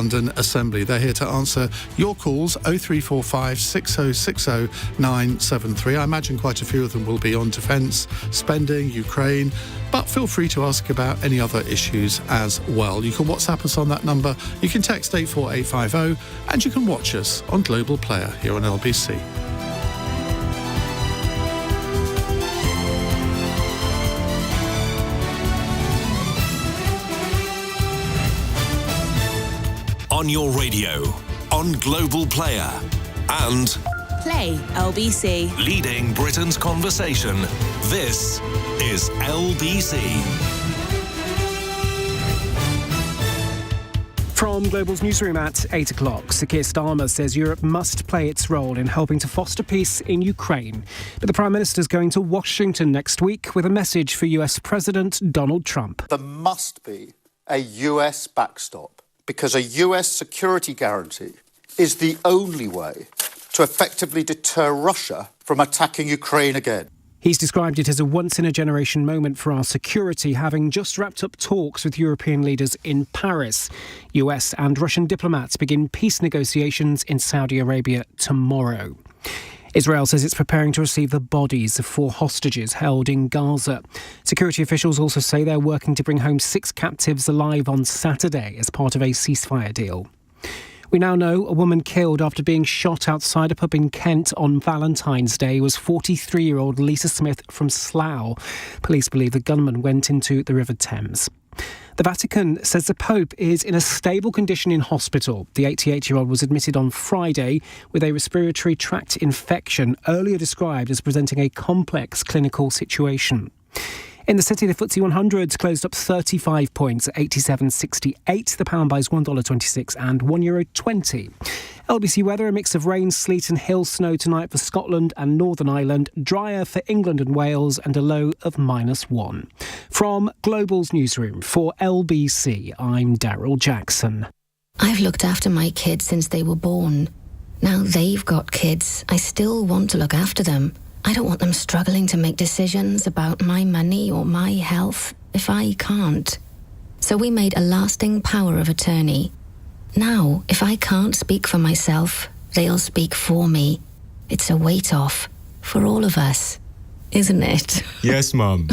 London Assembly. They're here to answer your calls, 0345 6060 973. I imagine quite a few of them will be on defence, spending, Ukraine, but feel free to ask about any other issues as well. You can WhatsApp us on that number, you can text 84850, and you can watch us on Global Player here on LBC. On your radio, on Global Player, and Play LBC. Leading Britain's conversation. This is LBC. From Global's newsroom at 8 o'clock, Sir Keir Starmer says Europe must play its role in helping to foster peace in Ukraine. But the Prime Minister's going to Washington next week with a message for US President Donald Trump. There must be a US backstop, because a US security guarantee is the only way to effectively deter Russia from attacking Ukraine again. He's described it as a once-in-a-generation moment for our security, having just wrapped up talks with European leaders in Paris. US and Russian diplomats begin peace negotiations in Saudi Arabia tomorrow. Israel says it's preparing to receive the bodies of 4 hostages held in Gaza. Security officials also say they're working to bring home 6 captives alive on Saturday as part of a ceasefire deal. We now know a woman killed after being shot outside a pub in Kent on Valentine's Day was 43-year-old Lisa Smith from Slough. Police believe the gunman went into the River Thames. The Vatican says the Pope is in a stable condition in hospital. The 88-year-old was admitted on Friday with a respiratory tract infection, earlier described as presenting a complex clinical situation. In the city, the FTSE 100 closed up 35 points at 87.68. The pound buys $1.26 and €1.20. LBC weather, a mix of rain, sleet and hill snow tonight for Scotland and Northern Ireland. Drier for England and Wales and a low of -1. From Global's newsroom for LBC, I'm Daryl Jackson. I've looked after my kids since they were born. Now they've got kids. I still want to look after them. I don't want them struggling to make decisions about my money or my health if I can't. So we made a lasting power of attorney. Now, if I can't speak for myself, they'll speak for me. It's a weight off for all of us, isn't it? Yes, Mum.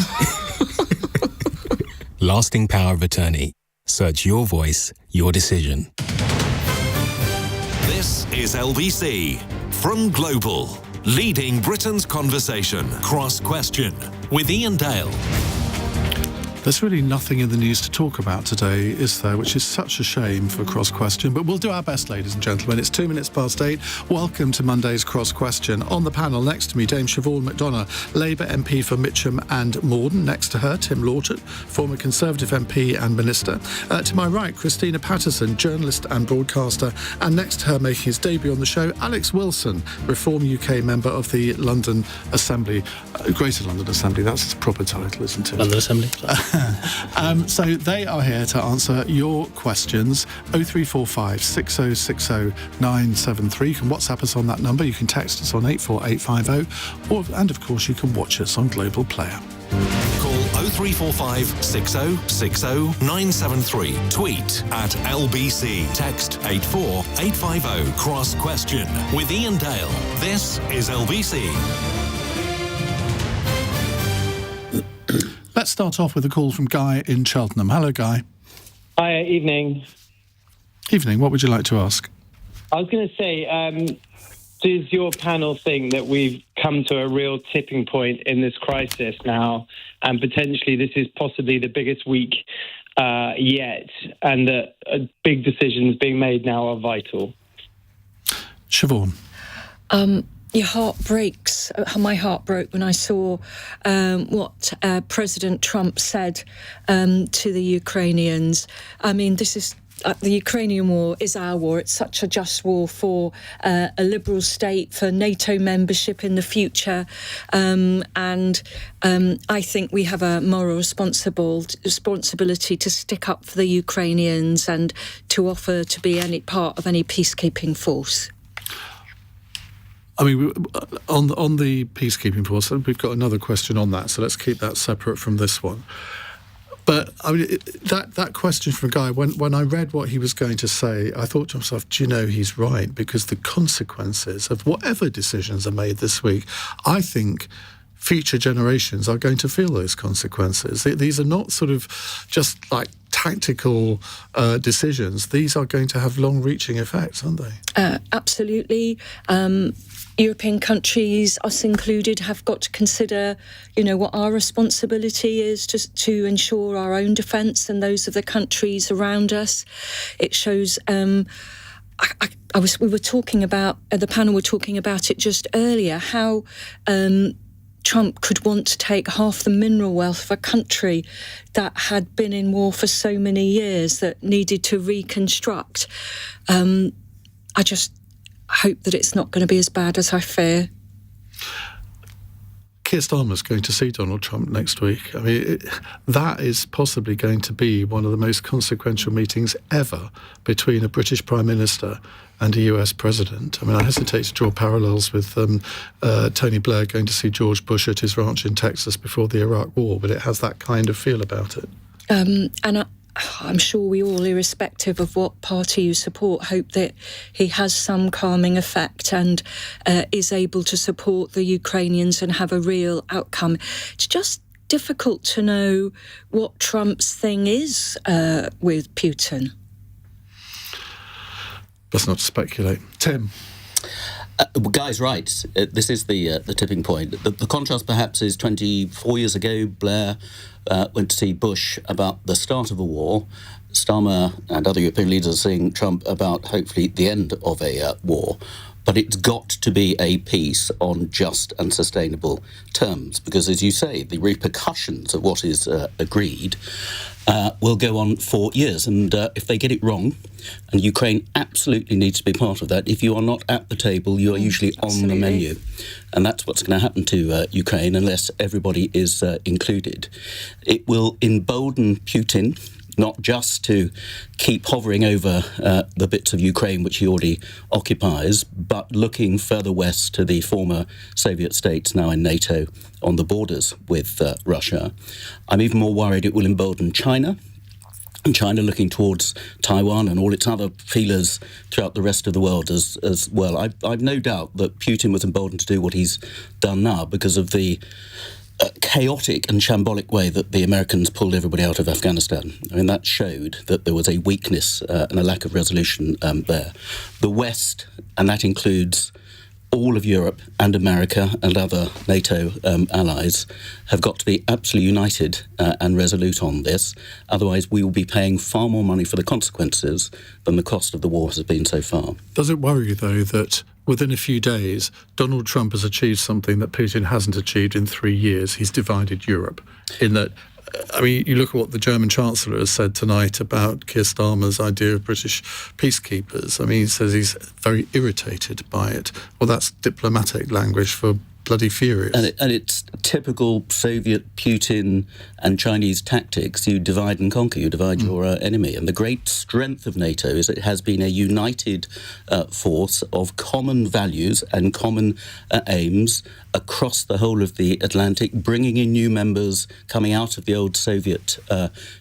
Lasting power of attorney. Search your voice, your decision. This is LBC from Global. Leading Britain's conversation. Cross Question with Iain Dale. There's really nothing in the news to talk about today, is there? Which is such a shame for Cross Question, but we'll do our best, ladies and gentlemen. It's 2 minutes past 8. Welcome to Monday's Cross Question. On the panel next to me, Dame Siobhain McDonagh, Labour MP for Mitcham and Morden. Next to her, Tim Loughton, former Conservative MP and Minister. To my right, Christina Patterson, journalist and broadcaster. And next to her, making his debut on the show, Alex Wilson, Reform UK member of the London Assembly. Greater London Assembly, that's its proper title, isn't it? London Assembly. So they are here to answer your questions. 0345 6060 973. You can WhatsApp us on that number. You can text us on 84850. And of course, you can watch us on Global Player. Call 0345 6060 973. Tweet at LBC. Text 84850. Cross Question with Iain Dale. This is LBC. Let's start off with a call from Guy in Cheltenham. Hello, Guy. Hi, evening. Evening. What would you like to ask? I was going to say, does your panel think that we've come to a real tipping point in this crisis now, and potentially this is possibly the biggest week yet, and that big decisions being made now are vital? Siobhain. Your heart breaks. My heart broke when I saw what President Trump said to the Ukrainians. I mean, this is the Ukrainian war is our war. It's such a just war for a liberal state, for NATO membership in the future. And I think we have a moral responsibility to stick up for the Ukrainians and to offer to be any part of any peacekeeping force. I mean, on the peacekeeping force, we've got another question on that, so let's keep that separate from this one. But I mean, that question from Guy, when I read what he was going to say, I thought to myself, do you know, he's right, because the consequences of whatever decisions are made this week, I think future generations are going to feel those consequences. These are not sort of just like tactical decisions. These are going to have long-reaching effects, aren't they? Absolutely. European countries, us included, have got to consider, what our responsibility is to ensure our own defence and those of the countries around us. It shows. We were talking about the panel were talking about it just earlier. How Trump could want to take half the mineral wealth of a country that had been in war for so many years, that needed to reconstruct. I just hope that it's not going to be as bad as I fear. Keir Starmer's going to see Donald Trump next week. I mean, that is possibly going to be one of the most consequential meetings ever between a British Prime Minister and a US President. I mean, I hesitate to draw parallels with Tony Blair going to see George Bush at his ranch in Texas before the Iraq War, but it has that kind of feel about it. And I'm sure we all, irrespective of what party you support, hope that he has some calming effect and is able to support the Ukrainians and have a real outcome. It's just difficult to know what Trump's thing is with Putin. Let's not speculate. Tim? Guy's right. This is the tipping point. The contrast perhaps is 24 years ago, Blair went to see Bush about the start of a war. Starmer and other European leaders are seeing Trump about hopefully the end of a war. But it's got to be a peace on just and sustainable terms, because, as you say, the repercussions of what is agreed will go on for years. And if they get it wrong, and Ukraine absolutely needs to be part of that, if you are not at the table, you are usually on the menu. And that's what's going to happen to Ukraine unless everybody is included. It will embolden Putin, not just to keep hovering over the bits of Ukraine which he already occupies, but looking further west to the former Soviet states now in NATO on the borders with Russia. I'm even more worried it will embolden China, and China looking towards Taiwan and all its other feelers throughout the rest of the world as well. I've no doubt that Putin was emboldened to do what he's done now because of the chaotic and shambolic way that the Americans pulled everybody out of Afghanistan. I mean, that showed that there was a weakness and a lack of resolution there. The West, and that includes all of Europe and America and other NATO allies, have got to be absolutely united and resolute on this. Otherwise, we will be paying far more money for the consequences than the cost of the war has been so far. Does it worry you, though, that within a few days, Donald Trump has achieved something that Putin hasn't achieved in 3 years? He's divided Europe. In that, I mean, you look at what the German Chancellor has said tonight about Keir Starmer's idea of British peacekeepers. I mean, he says he's very irritated by it. Well, that's diplomatic language for bloody furious. And it's typical Soviet Putin and Chinese tactics. You divide and conquer. You divide your enemy. And the great strength of NATO is that it has been a united force of common values and common aims across the whole of the Atlantic, bringing in new members coming out of the old Soviet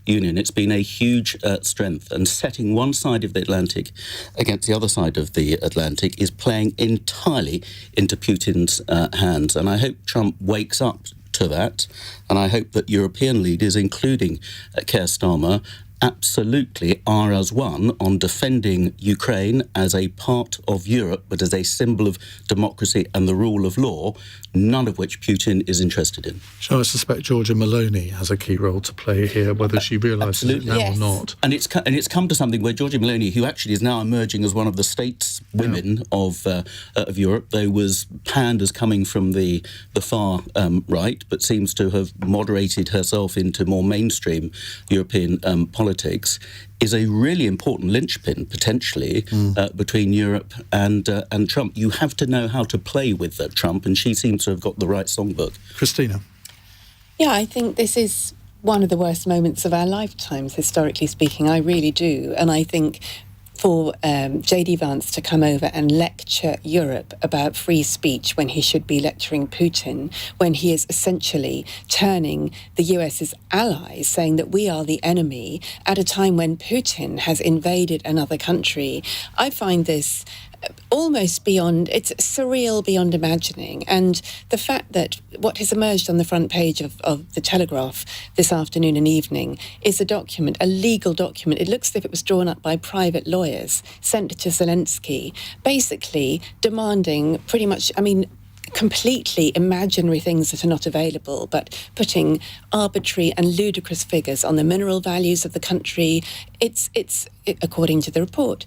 Union. It's been a huge strength. And setting one side of the Atlantic against the other side of the Atlantic is playing entirely into Putin's hands. And I hope Trump wakes up to that. And I hope that European leaders, including Keir Starmer, absolutely are as one on defending Ukraine as a part of Europe, but as a symbol of democracy and the rule of law, none of which Putin is interested in. So I suspect Georgia Maloney has a key role to play here, whether she realises it now or not. And it's come to something where Georgia Maloney, who actually is now emerging as one of the stateswomen of Europe, though was panned as coming from the far right, but seems to have moderated herself into more mainstream European politics, is a really important linchpin, potentially, between Europe and Trump. You have to know how to play with Trump, and she seems to have got the right songbook. Christina? Yeah, I think this is one of the worst moments of our lifetimes, historically speaking. I really do. And I think for J.D. Vance to come over and lecture Europe about free speech when he should be lecturing Putin, when he is essentially turning the US's allies, saying that we are the enemy at a time when Putin has invaded another country. I find this almost beyond, it's surreal beyond imagining. And the fact that what has emerged on the front page of the Telegraph this afternoon and evening is a document, a legal document. It looks as if it was drawn up by private lawyers, sent to Zelensky, basically demanding pretty much, completely imaginary things that are not available, but putting arbitrary and ludicrous figures on the mineral values of the country. It's according to the report,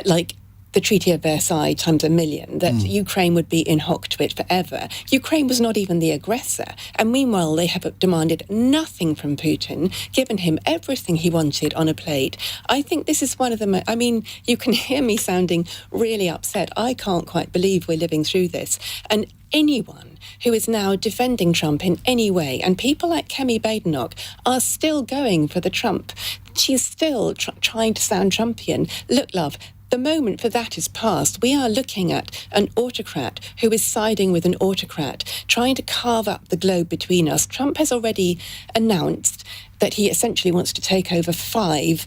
like the Treaty of Versailles times a million, that Ukraine would be in hoc to it forever. Ukraine was not even the aggressor. And meanwhile, they have demanded nothing from Putin, given him everything he wanted on a plate. I think this is one of the you can hear me sounding really upset. I can't quite believe we're living through this. And anyone who is now defending Trump in any way, and people like Kemi Badenoch are still going for the Trump. She's still trying to sound Trumpian. Look, love, the moment for that is past. We are looking at an autocrat who is siding with an autocrat, trying to carve up the globe between us. Trump has already announced that he essentially wants to take over 5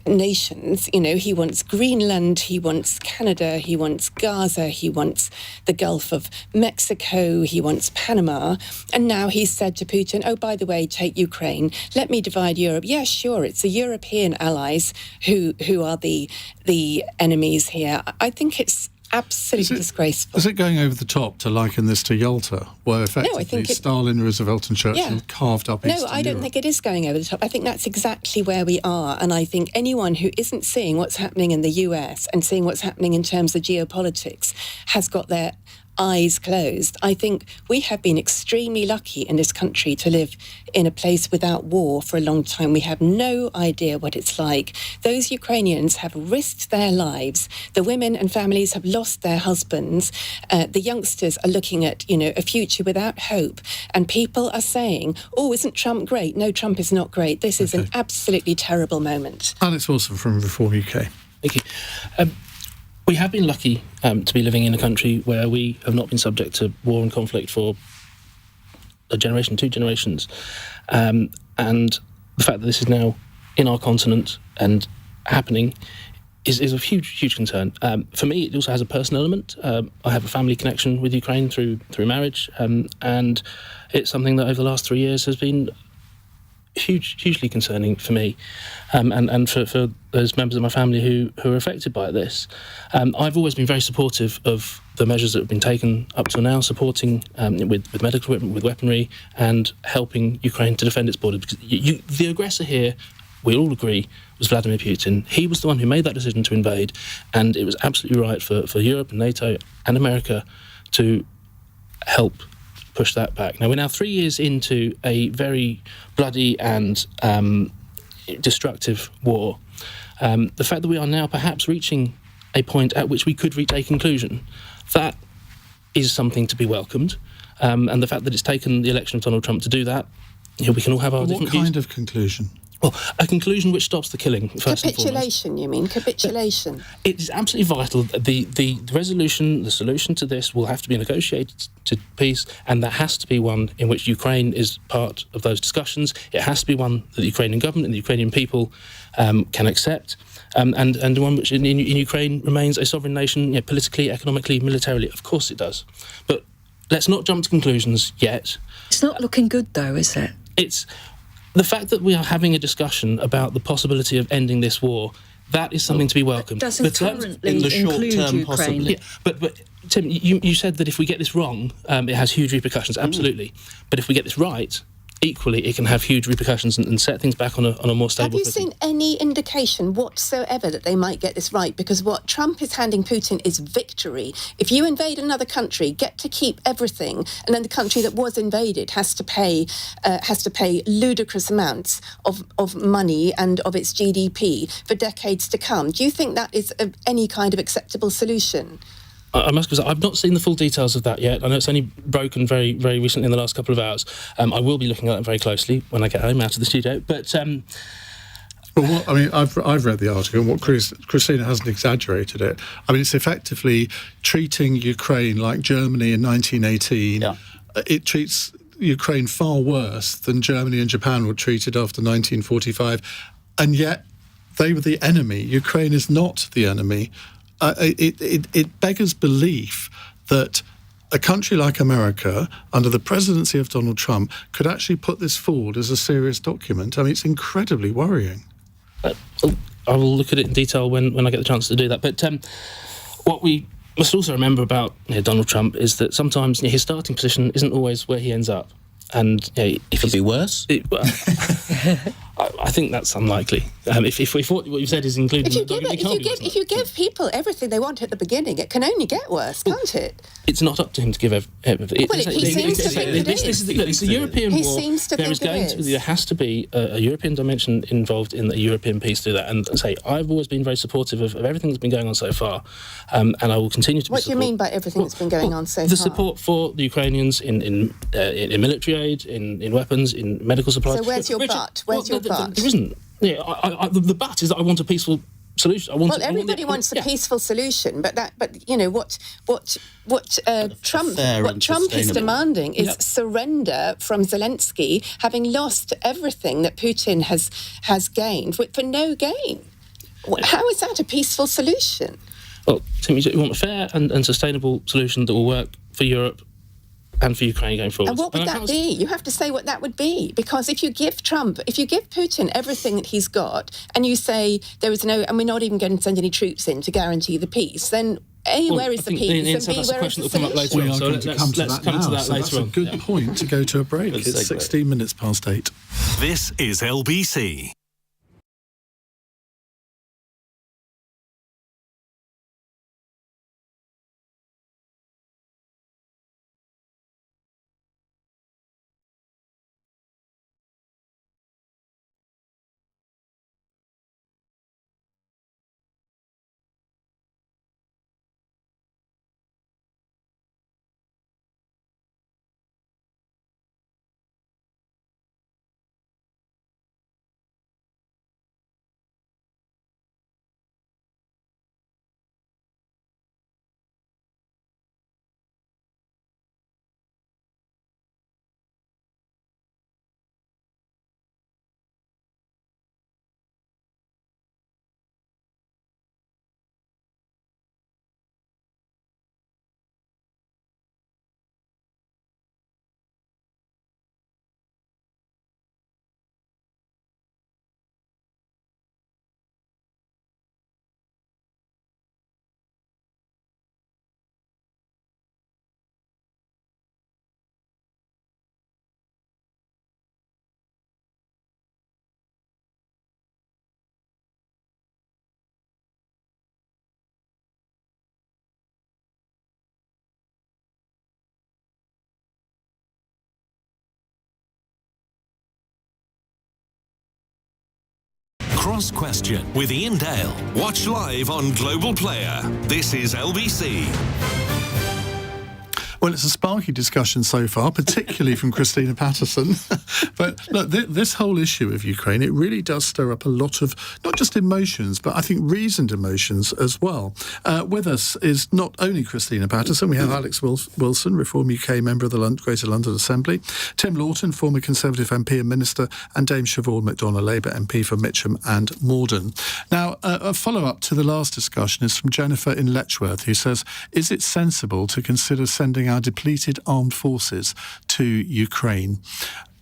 nations. He wants Greenland, he wants Canada, he wants Gaza, he wants the Gulf of Mexico, he wants Panama. And now he's said to Putin, oh, by the way, take Ukraine. Let me divide Europe. Yeah, sure, it's the European allies who are the enemies here. I think it's absolutely disgraceful. Is it going over the top to liken this to Yalta, where effectively Stalin, Roosevelt and Churchill carved up Eastern No, I don't Europe? think it is going over the top. I think that's exactly where we are. And I think anyone who isn't seeing what's happening in the US and seeing what's happening in terms of geopolitics has got their eyes closed. I think we have been extremely lucky in this country to live in a place without war for a long time. We have no idea what it's like. Those Ukrainians have risked their lives. The women and families have lost their husbands. The youngsters are looking at, a future without hope. And people are saying, oh, isn't Trump great? No, Trump is not great. This is an absolutely terrible moment. Alex Wilson from Reform UK. Thank you. We have been lucky to be living in a country where we have not been subject to war and conflict for a generation, 2 generations. And the fact that this is now in our continent and happening is a huge, huge concern. For me, it also has a personal element. I have a family connection with Ukraine through marriage, and it's something that over the last 3 years has been hugely concerning for me, and for those members of my family who are affected by this. I've always been very supportive of the measures that have been taken up till now, supporting with medical equipment, with weaponry, and helping Ukraine to defend its border. Because the aggressor here, we all agree, was Vladimir Putin. He was the one who made that decision to invade, and it was absolutely right for Europe and NATO and America to help push that back. Now, we're now 3 years into a very bloody and destructive war. The fact that we are now perhaps reaching a point at which we could reach a conclusion, that is something to be welcomed. And the fact that it's taken the election of Donald Trump to do that, we can all have our different views. What kind of conclusion? Well, a conclusion which stops the killing, first and foremost. Capitulation, you mean? Capitulation. It is absolutely vital. The resolution, the solution to this will have to be a negotiated peace, and that has to be one in which Ukraine is part of those discussions. It has to be one that the Ukrainian government and the Ukrainian people can accept, and one which in Ukraine remains a sovereign nation, politically, economically, militarily. Of course it does. But let's not jump to conclusions yet. It's not looking good, though, is it? It's the fact that we are having a discussion about the possibility of ending this war. That is something to be welcomed. Doesn't currently in the short include term, Ukraine. possibly. Yeah, but Tim, you said that if we get this wrong, it has huge repercussions. Absolutely. But if we get this right, equally, it can have huge repercussions and set things back on a more stable footing. Have you footing. seen any indication whatsoever that they might get this right? Because what Trump is handing Putin is victory. If you invade another country, get to keep everything, and then the country that was invaded has to pay ludicrous amounts of money and of its GDP for decades to come. Do you think that is any kind of acceptable solution? I must say, I've not seen the full details of that yet. I know it's only broken very, very recently in the last couple of hours. I will be looking at that very closely when I get home out of the studio. But Well, I've read the article, and what Christina hasn't exaggerated it. I mean, it's effectively treating Ukraine like Germany in 1918. Yeah. It treats Ukraine far worse than Germany and Japan were treated after 1945, and yet they were the enemy. Ukraine is not the enemy. It beggars belief that a country like America, under the presidency of Donald Trump, could actually put this forward as a serious document. I mean, it's incredibly worrying. I will look at it in detail when I get the chance to do that. But what we must also remember about Donald Trump is that sometimes his starting position isn't always where he ends up. And if it could be worse, I think that's unlikely. If we thought what you said is included, if you give people everything they want at the beginning, it can only get worse, can't it? It's not up to him to give everything. He seems to think it is. It's a European war. He seems to think it is. There has to be a European dimension involved in the European piece to do that. And I've always been very supportive of everything that's been going on so far, and I will continue to. What do you mean by everything that's been going on so far? The support for the Ukrainians in military aid, in weapons, in medical supplies. So where's your butt? Where's your butt? There isn't. Yeah, the butt is that I want a peaceful solution. Everybody wants a peaceful solution, but what Trump is demanding is surrender from Zelensky, having lost everything that Putin has gained for no gain. How is that a peaceful solution? Well, Tim, you want a fair and sustainable solution that will work for Europe and for Ukraine going forward. And what would that be? You have to say what that would be, because if you give Putin everything that he's got, and you say there is no, and we're not even going to send any troops in to guarantee the peace, then where is the peace? And B, where is the solution? We are going to come to that now. That's a good point to go to a break. It's 16 minutes past 8. This is LBC. Cross Question with Iain Dale. Watch live on Global Player. This is LBC. Well, it's a sparky discussion so far, particularly from Christina Patterson. But look, this whole issue of Ukraine, it really does stir up a lot of, not just emotions, but I think reasoned emotions as well. With us is not only Christina Patterson, we have Alex Wilson, Reform UK member of the Greater London Assembly, Tim Loughton, former Conservative MP and Minister, and Dame Siobhain McDonagh, Labour MP for Mitcham and Morden. Now, a follow-up to the last discussion is from Jennifer in Letchworth, who says, is it sensible to consider sending our depleted armed forces to Ukraine?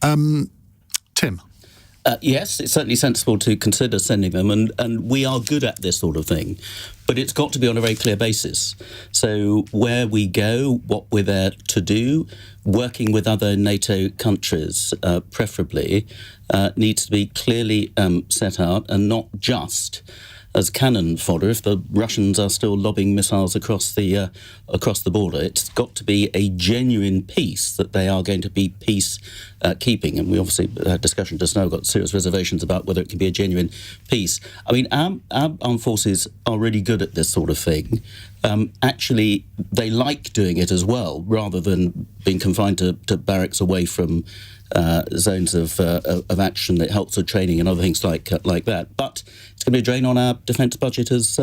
Tim? Yes, it's certainly sensible to consider sending them, and we are good at this sort of thing, but it's got to be on a very clear basis. So where we go, what we're there to do, working with other NATO countries, preferably, needs to be clearly set out, and not just as cannon fodder if the Russians are still lobbing missiles across the border. It's got to be a genuine peace, that they are going to be peace keeping. And we obviously had discussion just now, got serious reservations about whether it can be a genuine peace. I mean, our armed forces are really good at this sort of thing. Actually, they like doing it as well, rather than being confined to barracks away from zones of action. That helps with training and other things like that. But it's going to be a drain on our defence budget as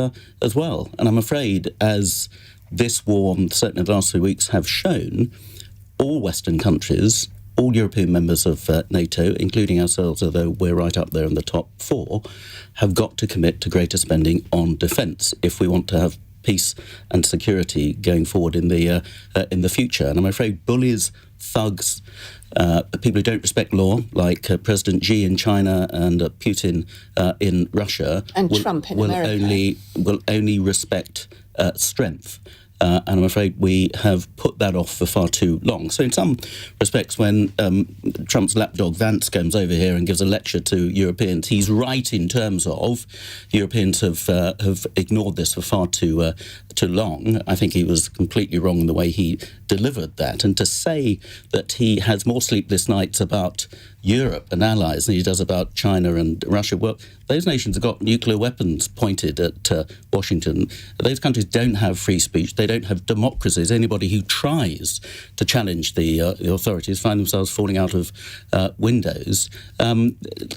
well. And I'm afraid, as this war, certainly the last 3 weeks, have shown, all Western countries, all European members of NATO, including ourselves, although we're right up there in the top 4, have got to commit to greater spending on defence if we want to have peace and security going forward in the future. And I'm afraid bullies, thugs, people who don't respect law, like President Xi in China and Putin in Russia, and Trump in America, will only respect strength. And I'm afraid we have put that off for far too long. So in some respects, when Trump's lapdog Vance comes over here and gives a lecture to Europeans, he's right in terms of Europeans have ignored this for far too long. I think he was completely wrong in the way he delivered that. And to say that he has more sleepless nights about Europe and allies than he does about China and Russia, well, those nations have got nuclear weapons pointed at Washington. Those countries don't have free speech. They don't have democracies. Anybody who tries to challenge the authorities find themselves falling out of windows.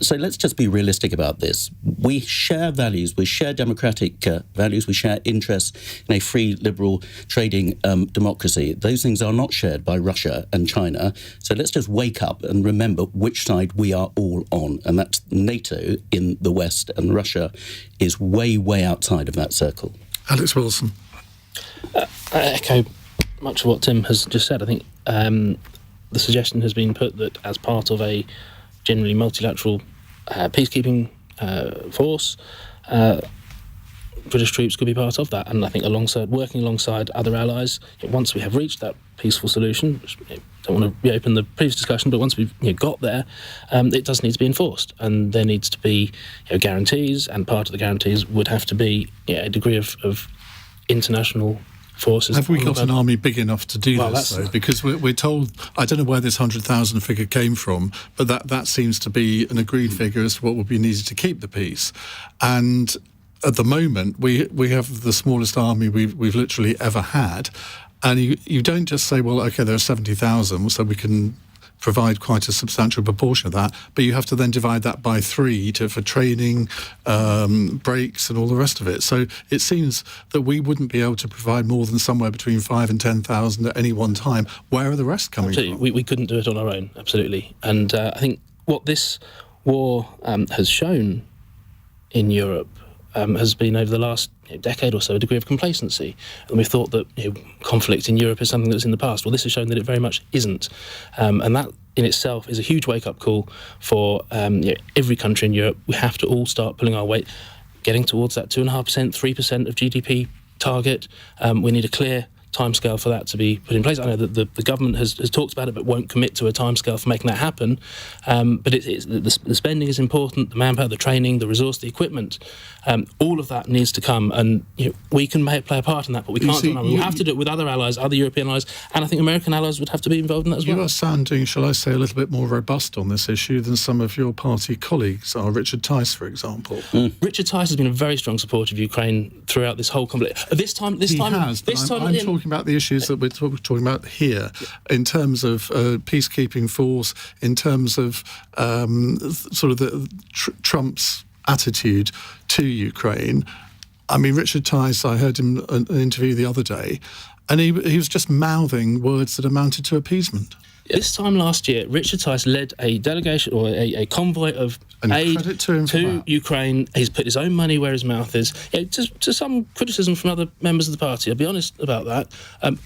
So let's just be realistic about this. We share values. We share democratic values. We share interests in a free, liberal, trading democracy. Those things are not shared by Russia and China. So let's just wake up and remember which side we are all on, and that's NATO in the West, and Russia is way, way outside of that circle. Alex Wilson. I echo much of what Tim has just said. I think the suggestion has been put that as part of a generally multilateral peacekeeping force, British troops could be part of that, and I think working alongside other allies, once we have reached that peaceful solution, which I don't want to reopen the previous discussion, but once we've got there, it does need to be enforced, and there needs to be guarantees, and part of the guarantees would have to be a degree of international forces. Have we got an army big enough to do this, though? Because we're told, I don't know where this 100,000 figure came from, but that seems to be an agreed figure as to what would be needed to keep the peace. And at the moment, we have the smallest army we've literally ever had. And you don't just say, well, OK, there are 70,000, so we can provide quite a substantial proportion of that, but you have to then divide that by 3 for training, breaks and all the rest of it. So it seems that we wouldn't be able to provide more than somewhere between 5,000 and 10,000 at any one time. Where are the rest coming from? We couldn't do it on our own, absolutely. And I think what this war has shown in Europe has been, over the last decade or so, a degree of complacency. And we thought that conflict in Europe is something that was in the past. Well, this has shown that it very much isn't. And that in itself is a huge wake-up call for every country in Europe. We have to all start pulling our weight, getting towards that 2.5%, 3% of GDP target. We need a clear timescale for that to be put in place. I know that the government has talked about it, but won't commit to a timescale for making that happen. But the spending is important, the manpower, the training, the resource, the equipment. All of that needs to come, and we can play a part in that, but we can't do it. We have to do it with other allies, other European allies, and I think American allies would have to be involved in that as well. You are sounding, shall I say, a little bit more robust on this issue than some of your party colleagues are. Richard Tice, for example. Richard Tice has been a very strong supporter of Ukraine throughout this whole conflict. I'm talking about the issues that we're talking about here, in terms of peacekeeping force, in terms of sort of the Trump's attitude to Ukraine. I mean, Richard Tice, I heard him in an interview the other day, and he was just mouthing words that amounted to appeasement. This time last year, Richard Tice led a delegation or a convoy of aid to Ukraine. He's put his own money where his mouth is. To some criticism from other members of the party, I'll be honest about that.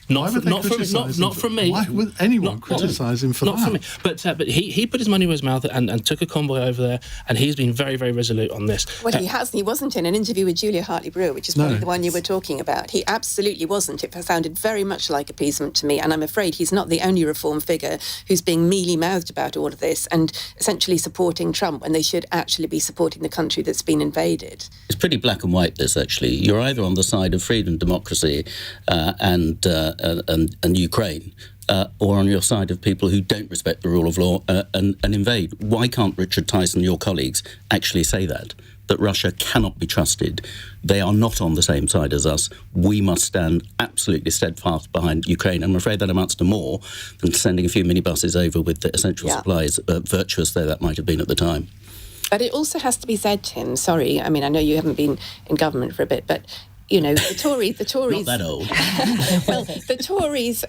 Not from me. Why would anyone criticise him for that? Not from me. But he put his money where his mouth and took a convoy over there, and he's been very, very resolute on this. Well, he hasn't. He wasn't in an interview with Julia Hartley-Brewer, which is probably the one you were talking about. He absolutely wasn't. It sounded sounded very much like appeasement to me, and I'm afraid he's not the only reform figure who's being mealy-mouthed about all of this and essentially supporting Trump when they should actually be supporting the country that's been invaded. It's pretty black and white, this, actually. You're either on the side of freedom, democracy and Ukraine, or on your side of people who don't respect the rule of law and invade. Why can't Richard Tyson, your colleagues, actually say that Russia cannot be trusted? They are not on the same side as us. We must stand absolutely steadfast behind Ukraine. I'm afraid that amounts to more than sending a few minibuses over with the essential supplies, virtuous though that might have been at the time. But it also has to be said, Tim, sorry, I mean, I know you haven't been in government for a bit, but you know, the Tories... Not that old. Well, the Tories,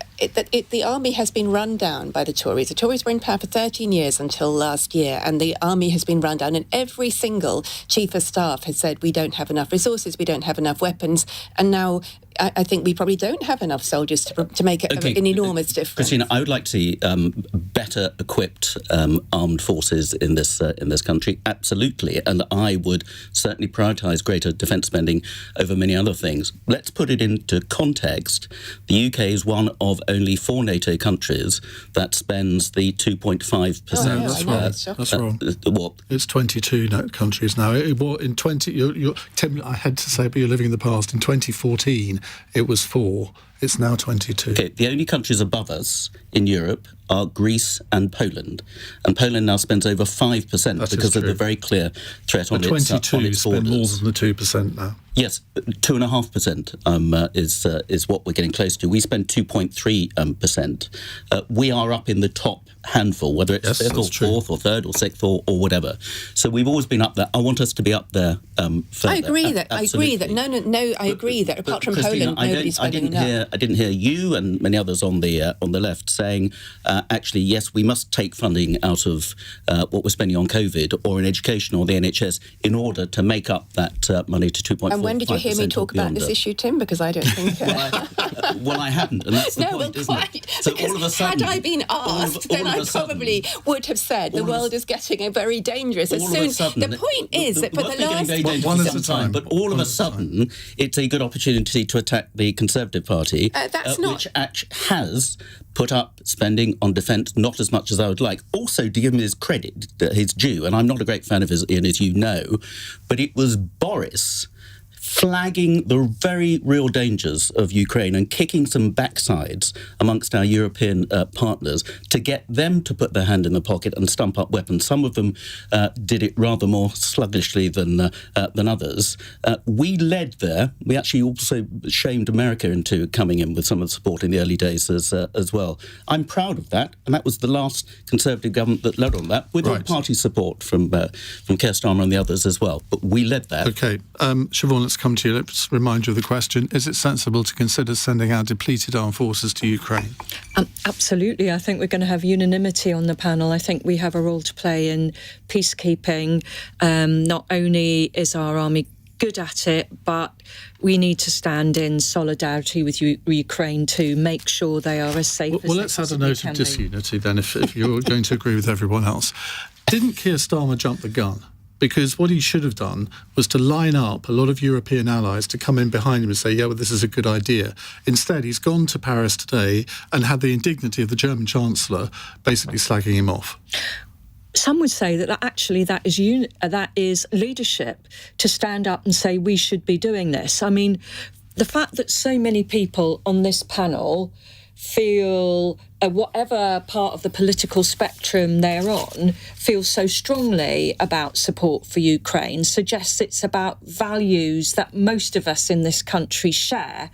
the army has been run down by the Tories. The Tories were in power for 13 years until last year, and the army has been run down, and every single chief of staff has said, we don't have enough resources, we don't have enough weapons, and now I think we probably don't have enough soldiers to make an enormous difference. Christina, I would like to see better equipped armed forces in this country, absolutely, and I would certainly prioritise greater defence spending over many other things. Let's put it into context. The UK is one of only 4 NATO countries that spends the 2.5%. Oh, no, that's wrong. That's wrong. What? It's 22 countries now. In 20, Tim, I had to say, but you're living in the past. In 2014, it was 4. It's now 22. Okay, the only countries above us in Europe are Greece and Poland. And Poland now spends over 5% because of the very clear threat on its borders. 22 spend more than the 2% now. Yes, 2.5% is what we're getting close to. We spend 2.3%. We are up in the top handful, whether it's 5th or 4th or 3rd or 6th or whatever. So we've always been up there. I want us to be up there further. I agree that. I agree that. No. I agree that. Apart from Christina, Poland, nobody's spending enough. I didn't hear you and many others on the left saying, actually, yes, we must take funding out of what we're spending on COVID or in education or the NHS in order to make up that money to 2.4%. And when did you hear me talk about this issue, Tim? Because I don't think... well, I hadn't, and that's the point, isn't it? So all of a sudden... Had I been asked, then I probably would have said the world is getting very dangerous. As soon, the point is that for the last... One at a time. But all of a sudden, it's a good opportunity to attack the Conservative Party, which has put up spending on defence not as much as I would like. Also, to give him his credit, his due, and I'm not a great fan of his, Ian, as you know, but it was Boris flagging the very real dangers of Ukraine and kicking some backsides amongst our European partners to get them to put their hand in the pocket and stump up weapons. Some of them did it rather more sluggishly than others. We led there. We actually also shamed America into coming in with some of the support in the early days as well. I'm proud of that, and that was the last Conservative government that led on that, with all party support from Keir Starmer and the others as well. But we led that. OK. Siobhain, let's come to you. Let's remind you of the question. Is it sensible to consider sending our depleted armed forces to Ukraine? Absolutely. I think we're going to have unanimity on the panel. I think we have a role to play in peacekeeping. Not only is our army good at it, but we need to stand in solidarity with Ukraine to make sure they are as safe as they possibly can be. Well, let's add a note of disunity then, if you're going to agree with everyone else. Didn't Keir Starmer jump the gun? Because what he should have done was to line up a lot of European allies to come in behind him and say, yeah, well, this is a good idea. Instead, he's gone to Paris today and had the indignity of the German Chancellor basically slagging him off. Some would say that actually that is leadership, to stand up and say we should be doing this. I mean, the fact that so many people on this panel feel, whatever part of the political spectrum they're on, feel so strongly about support for Ukraine suggests it's about values that most of us in this country share.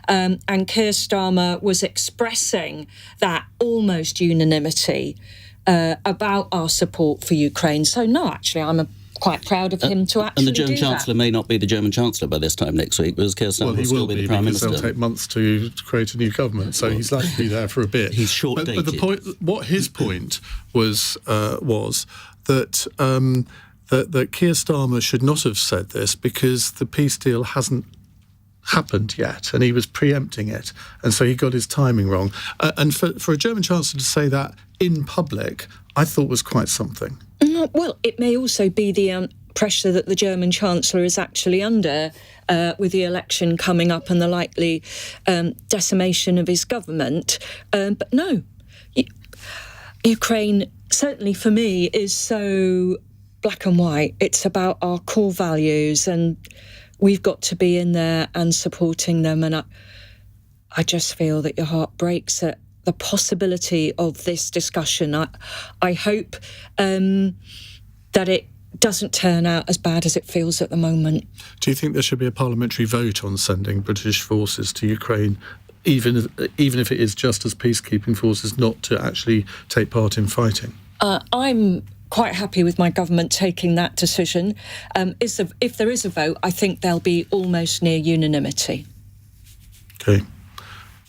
And Keir Starmer was expressing that almost unanimity about our support for Ukraine. So no, actually, I'm quite proud of him to actually do that. And the German Chancellor may not be the German Chancellor by this time next week, because Keir Starmer will still be the Prime Minister. It'll take months to create a new government, so he's likely to be there for a bit. He's short-dated. But the point, what his point was that that Keir Starmer should not have said this because the peace deal hasn't happened yet, and he was preempting it, and so he got his timing wrong. And for a German Chancellor to say that in public, I thought was quite something. Well, it may also be the pressure that the German Chancellor is actually under with the election coming up and the likely decimation of his government. But no, Ukraine, certainly for me, is so black and white. It's about our core values, and we've got to be in there and supporting them. And I just feel that your heart breaks at the possibility of this discussion. I hope that it doesn't turn out as bad as it feels at the moment. Do you think there should be a parliamentary vote on sending British forces to Ukraine, even if it is just as peacekeeping forces, not to actually take part in fighting? I'm quite happy with my government taking that decision. If there is a vote, I think there'll be almost near unanimity. Okay.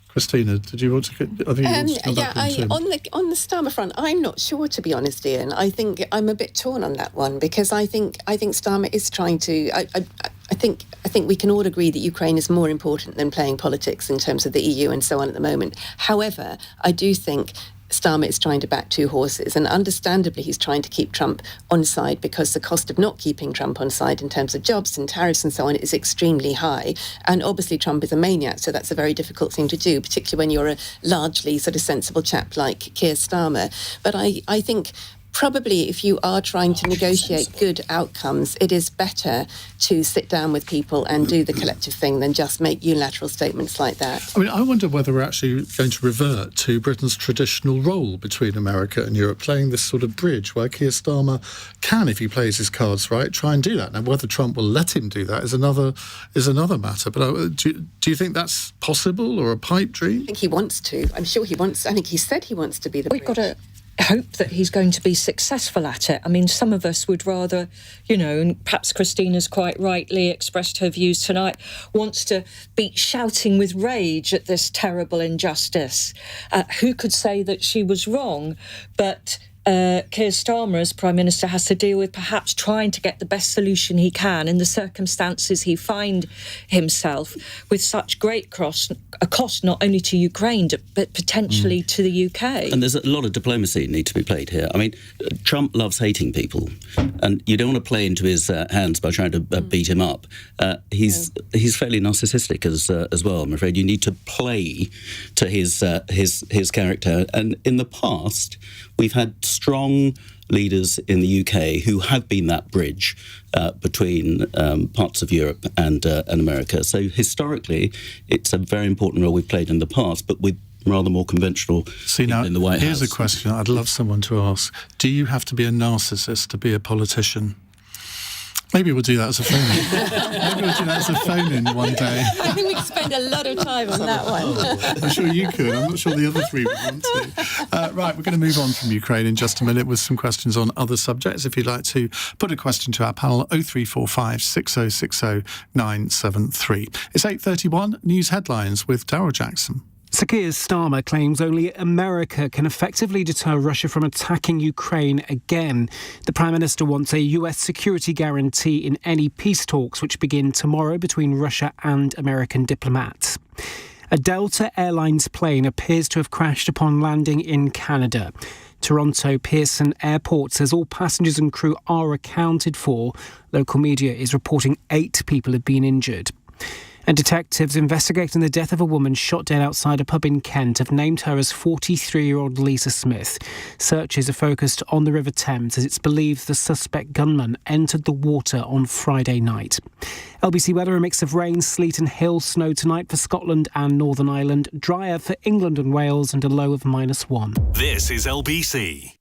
Christina, did you want to get? I think you want to come back on the Starmer front, I'm not sure, to be honest, Ian. I think I'm a bit torn on that one, because I think Starmer is trying to. I think we can all agree that Ukraine is more important than playing politics in terms of the EU and so on at the moment. However, I do think Starmer is trying to back two horses, and understandably he's trying to keep Trump on side, because the cost of not keeping Trump on side in terms of jobs and tariffs and so on is extremely high. And obviously Trump is a maniac, so that's a very difficult thing to do, particularly when you're a largely sort of sensible chap like Keir Starmer. But I think probably if you are trying to negotiate good outcomes, it is better to sit down with people and do the collective thing than just make unilateral statements like that. I mean, I wonder whether we're actually going to revert to Britain's traditional role between America and Europe, playing this sort of bridge where Keir Starmer can, if he plays his cards right, try and do that. Now, whether Trump will let him do that is another matter. But do you think that's possible, or a pipe dream? I think he wants to. I'm sure he wants. I think he said he wants to be the bridge. We've got to hope that he's going to be successful at it. I mean, some of us would rather, and perhaps Christina's quite rightly expressed her views tonight, wants to be shouting with rage at this terrible injustice. Who could say that she was wrong? But Keir Starmer, as Prime Minister, has to deal with perhaps trying to get the best solution he can in the circumstances he finds himself, with such great a cost not only to Ukraine but potentially to the UK. And there's a lot of diplomacy need to be played here. I mean, Trump loves hating people, and you don't want to play into his hands by trying to beat him up. He's fairly narcissistic as well, I'm afraid. You need to play to his character. And in the past, we've had strong leaders in the UK who have been that bridge between parts of Europe and America. So historically, it's a very important role we've played in the past, but with rather more conventional people in the White House. Here's a question I'd love someone to ask. Do you have to be a narcissist to be a politician? Maybe we'll do that as a phone-in one day. I think we could spend a lot of time on that one. I'm sure you could. I'm not sure the other three would want to. Right, we're going to move on from Ukraine in just a minute with some questions on other subjects. If you'd like to put a question to our panel, 0345 6060 973. It's 8:31. News headlines with Darryl Jackson. Sir Keir Starmer claims only America can effectively deter Russia from attacking Ukraine again. The Prime Minister wants a US security guarantee in any peace talks which begin tomorrow between Russia and American diplomats. A Delta Airlines plane appears to have crashed upon landing in Canada. Toronto Pearson Airport says all passengers and crew are accounted for. Local media is reporting 8 people have been injured. And detectives investigating the death of a woman shot dead outside a pub in Kent have named her as 43-year-old Lisa Smith. Searches are focused on the River Thames as it's believed the suspect gunman entered the water on Friday night. LBC weather, a mix of rain, sleet and hail snow tonight for Scotland and Northern Ireland. Drier for England and Wales and a low of -1. This is LBC.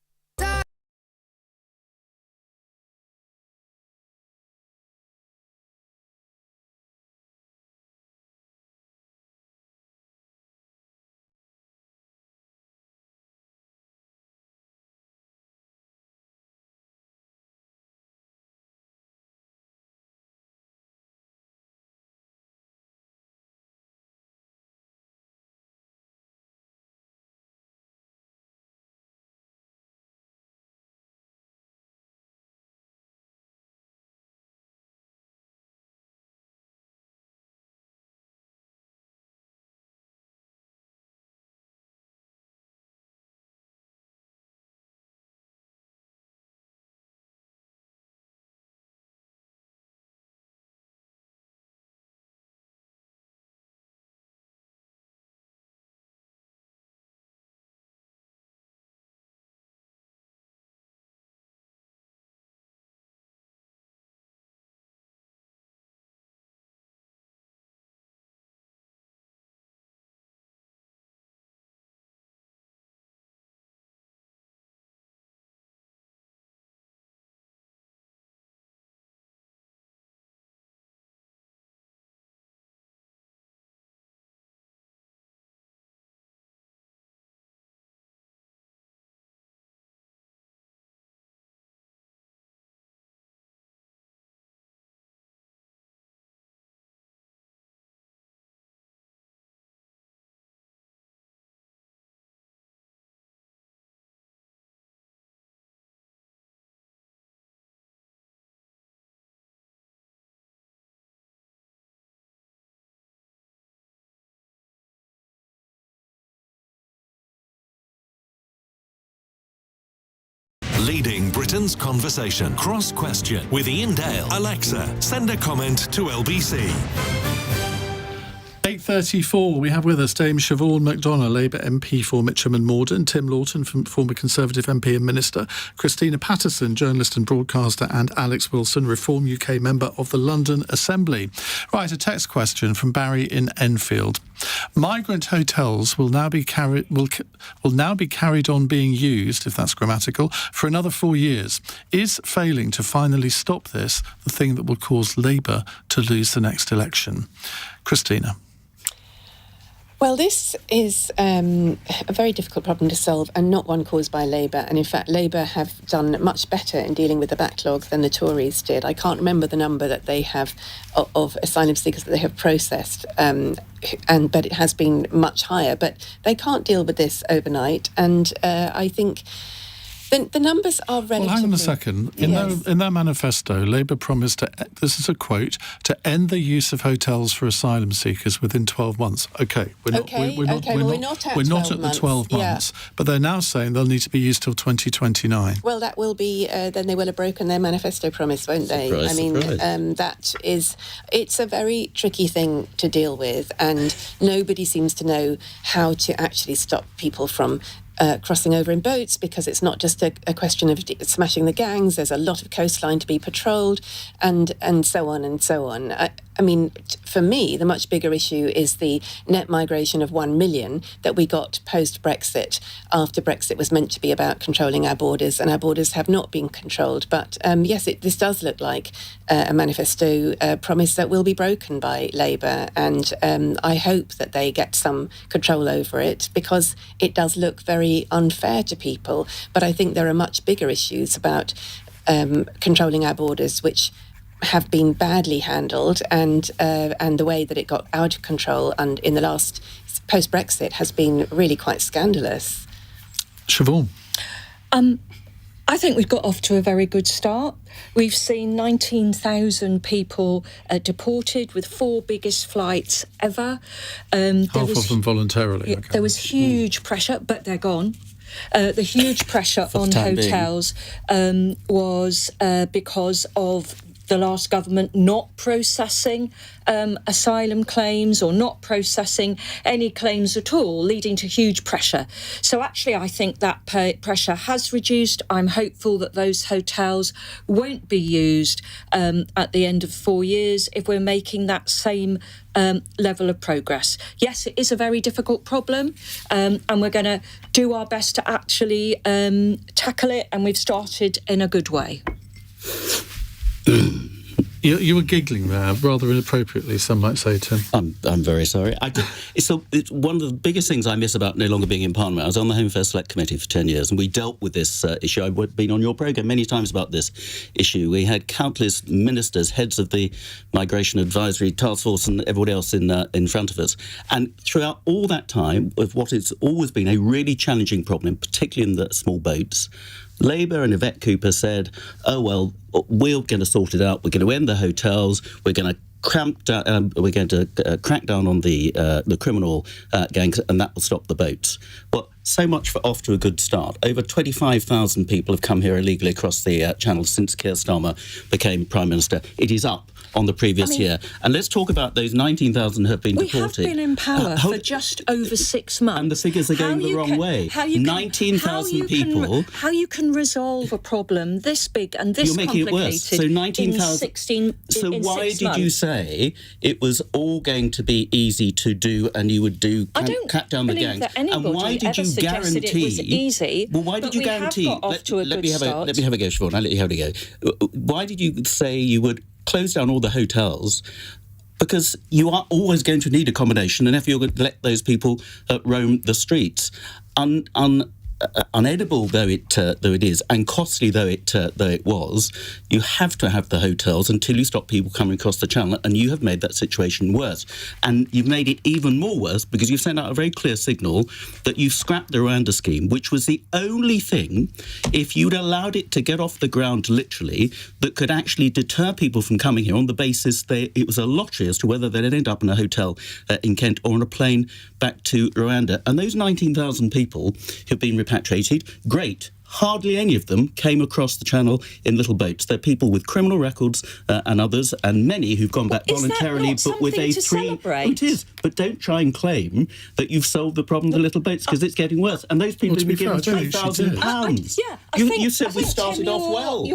Leading Britain's conversation. Cross Question with Iain Dale. Alexa, send a comment to LBC. 8:34, we have with us Dame Siobhain McDonagh, Labour MP for Mitcham and Morden, Tim Loughton, former Conservative MP and Minister, Christina Patterson, journalist and broadcaster, and Alex Wilson, Reform UK member of the London Assembly. Right, a text question from Barry in Enfield. Migrant hotels will now be carried on being used, if that's grammatical, for another 4 years. Is failing to finally stop this the thing that will cause Labour to lose the next election? Christina. Well, this is a very difficult problem to solve and not one caused by Labour. And in fact, Labour have done much better in dealing with the backlog than the Tories did. I can't remember the number that they have of asylum seekers that they have processed, but it has been much higher. But they can't deal with this overnight. And I think the numbers are relatively... Well, hang on a second. In their manifesto, Labour promised to, this is a quote, to end the use of hotels for asylum seekers within 12 months. OK, we're not at the 12 months, but they're now saying they'll need to be used till 2029. Well, that will be, then they will have broken their manifesto promise, won't they? It's a very tricky thing to deal with, and nobody seems to know how to actually stop people from crossing over in boats, because it's not just a question of smashing the gangs. There's a lot of coastline to be patrolled, and so on and so on. I mean, for me, the much bigger issue is the net migration of 1 million that we got post-Brexit, after Brexit was meant to be about controlling our borders, and our borders have not been controlled. But yes, this does look like a manifesto promise that will be broken by Labour, and I hope that they get some control over it, because it does look very unfair to people. But I think there are much bigger issues about controlling our borders, which have been badly handled, and the way that it got out of control and in the last post-Brexit has been really quite scandalous. Siobhain. I think we've got off to a very good start. We've seen 19,000 people deported, with 4 biggest flights ever. Half of them voluntarily. Yeah, there was huge pressure, but they're gone. The huge pressure on hotels was because of the last government not processing asylum claims, or not processing any claims at all, leading to huge pressure. So actually, I think that pressure has reduced. I'm hopeful that those hotels won't be used at the end of 4 years if we're making that same level of progress. Yes, it is a very difficult problem, and we're going to do our best to actually tackle it, and we've started in a good way. You were giggling there, rather inappropriately, some might say, Tim. I'm very sorry. It's one of the biggest things I miss about no longer being in Parliament. I was on the Home Affairs Select Committee for 10 years, and we dealt with this issue. I've been on your programme many times about this issue. We had countless ministers, heads of the Migration Advisory Task Force, and everybody else in front of us. And throughout all that time, of what has always been a really challenging problem, particularly in the small boats, Labour and Yvette Cooper said, oh, well, we're going to sort it out. We're going to end the hotels. We're going to crack down on the criminal gangs, and that will stop the boats. Well, so much for off to a good start. Over 25,000 people have come here illegally across the channel since Keir Starmer became Prime Minister. It is up on the previous year. And let's talk about those 19,000 who have been deported. We have been in power for just over 6 months. And the figures are going the wrong way. 19,000 people. How you can resolve a problem this big and this complicated? You're making it worse. So 19,000. So why did you say it was all going to be easy to do, and you would cut down the gangs? And why did you guarantee it was easy? Well, why did you guarantee? Let me have a go, Siobhain. I'll let you have a go. Why did you say you would close down all the hotels? Because you are always going to need accommodation, and if you're going to let those people roam the streets, unedible though it is, and costly though it was, you have to have the hotels until you stop people coming across the channel, and you have made that situation worse. And you've made it even more worse because you've sent out a very clear signal that you've scrapped the Rwanda scheme, which was the only thing, if you'd allowed it to get off the ground literally, that could actually deter people from coming here on the basis it was a lottery as to whether they'd end up in a hotel in Kent or on a plane back to Rwanda. And those 19,000 people who've been repatriated, great. hardly any of them came across the channel in little boats. They're people with criminal records and others, and many who've gone back voluntarily, but with a celebrate? Oh, it is. But don't try and claim that you've solved the problem with the little boats, because it's getting worse. And those people have been given £3,000. You said we started off well.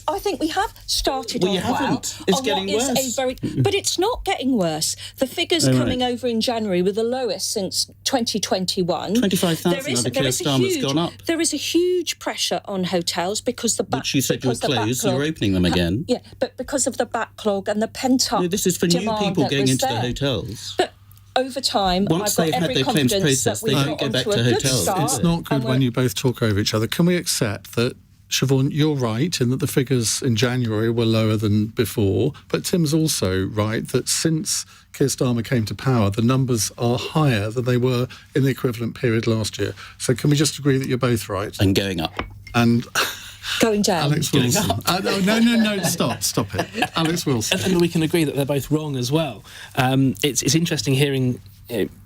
I think we have started off well. We haven't. It's getting worse. But it's not getting worse. The figures coming over in January were the lowest since 2021. 25,000 under Keir Starmer's gone up. There is a huge pressure on hotels because the backlog. Which you said you were closed, you're opening them again. Yeah, but because of the backlog and the pent-up this is for new people going into the hotels. But over time, once I've they've got had every their claims confidence processed, that they we've don't got go back onto to a good hotels. start. It's not good when you both talk over each other. Can we accept that, Siobhain, you're right in that the figures in January were lower than before, but Tim's also right that since Keir Starmer came to power, the numbers are higher than they were in the equivalent period last year. So can we just agree that you're both right? And going up. And going down. Alex Wilson. No, stop it. Alex Wilson. And we can agree that they're both wrong as well. It's interesting hearing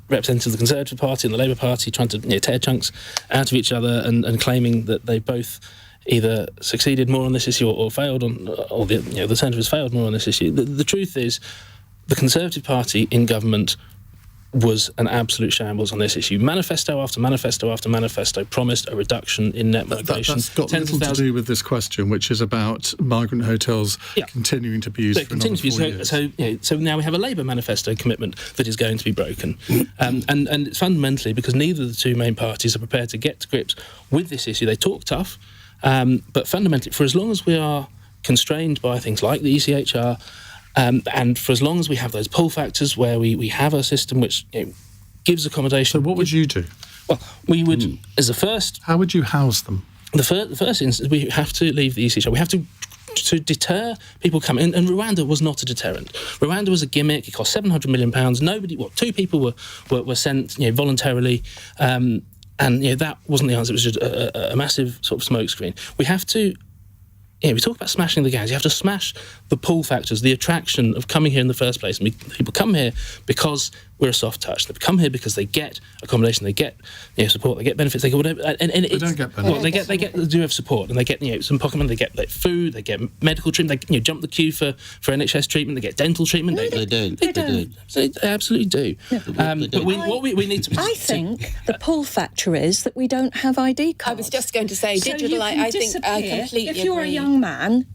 representatives of the Conservative Party and the Labour Party trying to tear chunks out of each other and claiming that they both either succeeded more on this issue or failed on, or the Centre has failed more on this issue. The truth is, the Conservative Party in government was an absolute shambles on this issue. Manifesto after manifesto after manifesto promised a reduction in net migration. That's got little to do with this question, which is about migrant hotels continuing to be used for another 4 years. So now we have a Labour manifesto commitment that is going to be broken. And it's fundamentally because neither of the two main parties are prepared to get to grips with this issue. They talk tough, but fundamentally, for as long as we are constrained by things like the ECHR, and for as long as we have those pull factors where we have a system which gives accommodation... So what would you do? Well, we would, as a first... How would you house them? The first instance, we have to leave the ECHR. We have to deter people coming. And Rwanda was not a deterrent. Rwanda was a gimmick. It cost £700 million. Two people were sent voluntarily. And that wasn't the answer. It was just a massive sort of smokescreen. We have to... we talk about smashing the gangs. You have to smash the pull factors, the attraction of coming here in the first place. And people come here because we're a soft touch. They come here because they get accommodation, they get support, they get benefits, they get whatever. And they don't get benefits. Well, they do have support, and they get some pocket money. They get food, they get medical treatment. They jump the queue for NHS treatment. They get dental treatment. No, they don't. They absolutely do. But we need to. I think the pull factor is that we don't have ID cards. I was just going to say so digital. I think I completely If you're agree. a young man,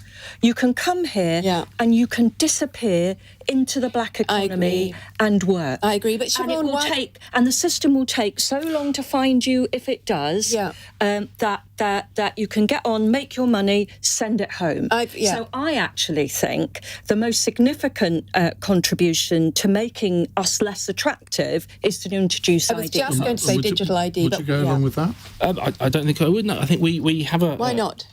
you can come here and you can disappear into the black economy and work. I agree, but Siobhain, and the system will take so long to find you if it does that you can get on, make your money, send it home. So I actually think the most significant contribution to making us less attractive is to introduce ID. I was just going to say digital ID. Would you go along with that? I don't think I would. No, I think we have a... Why not?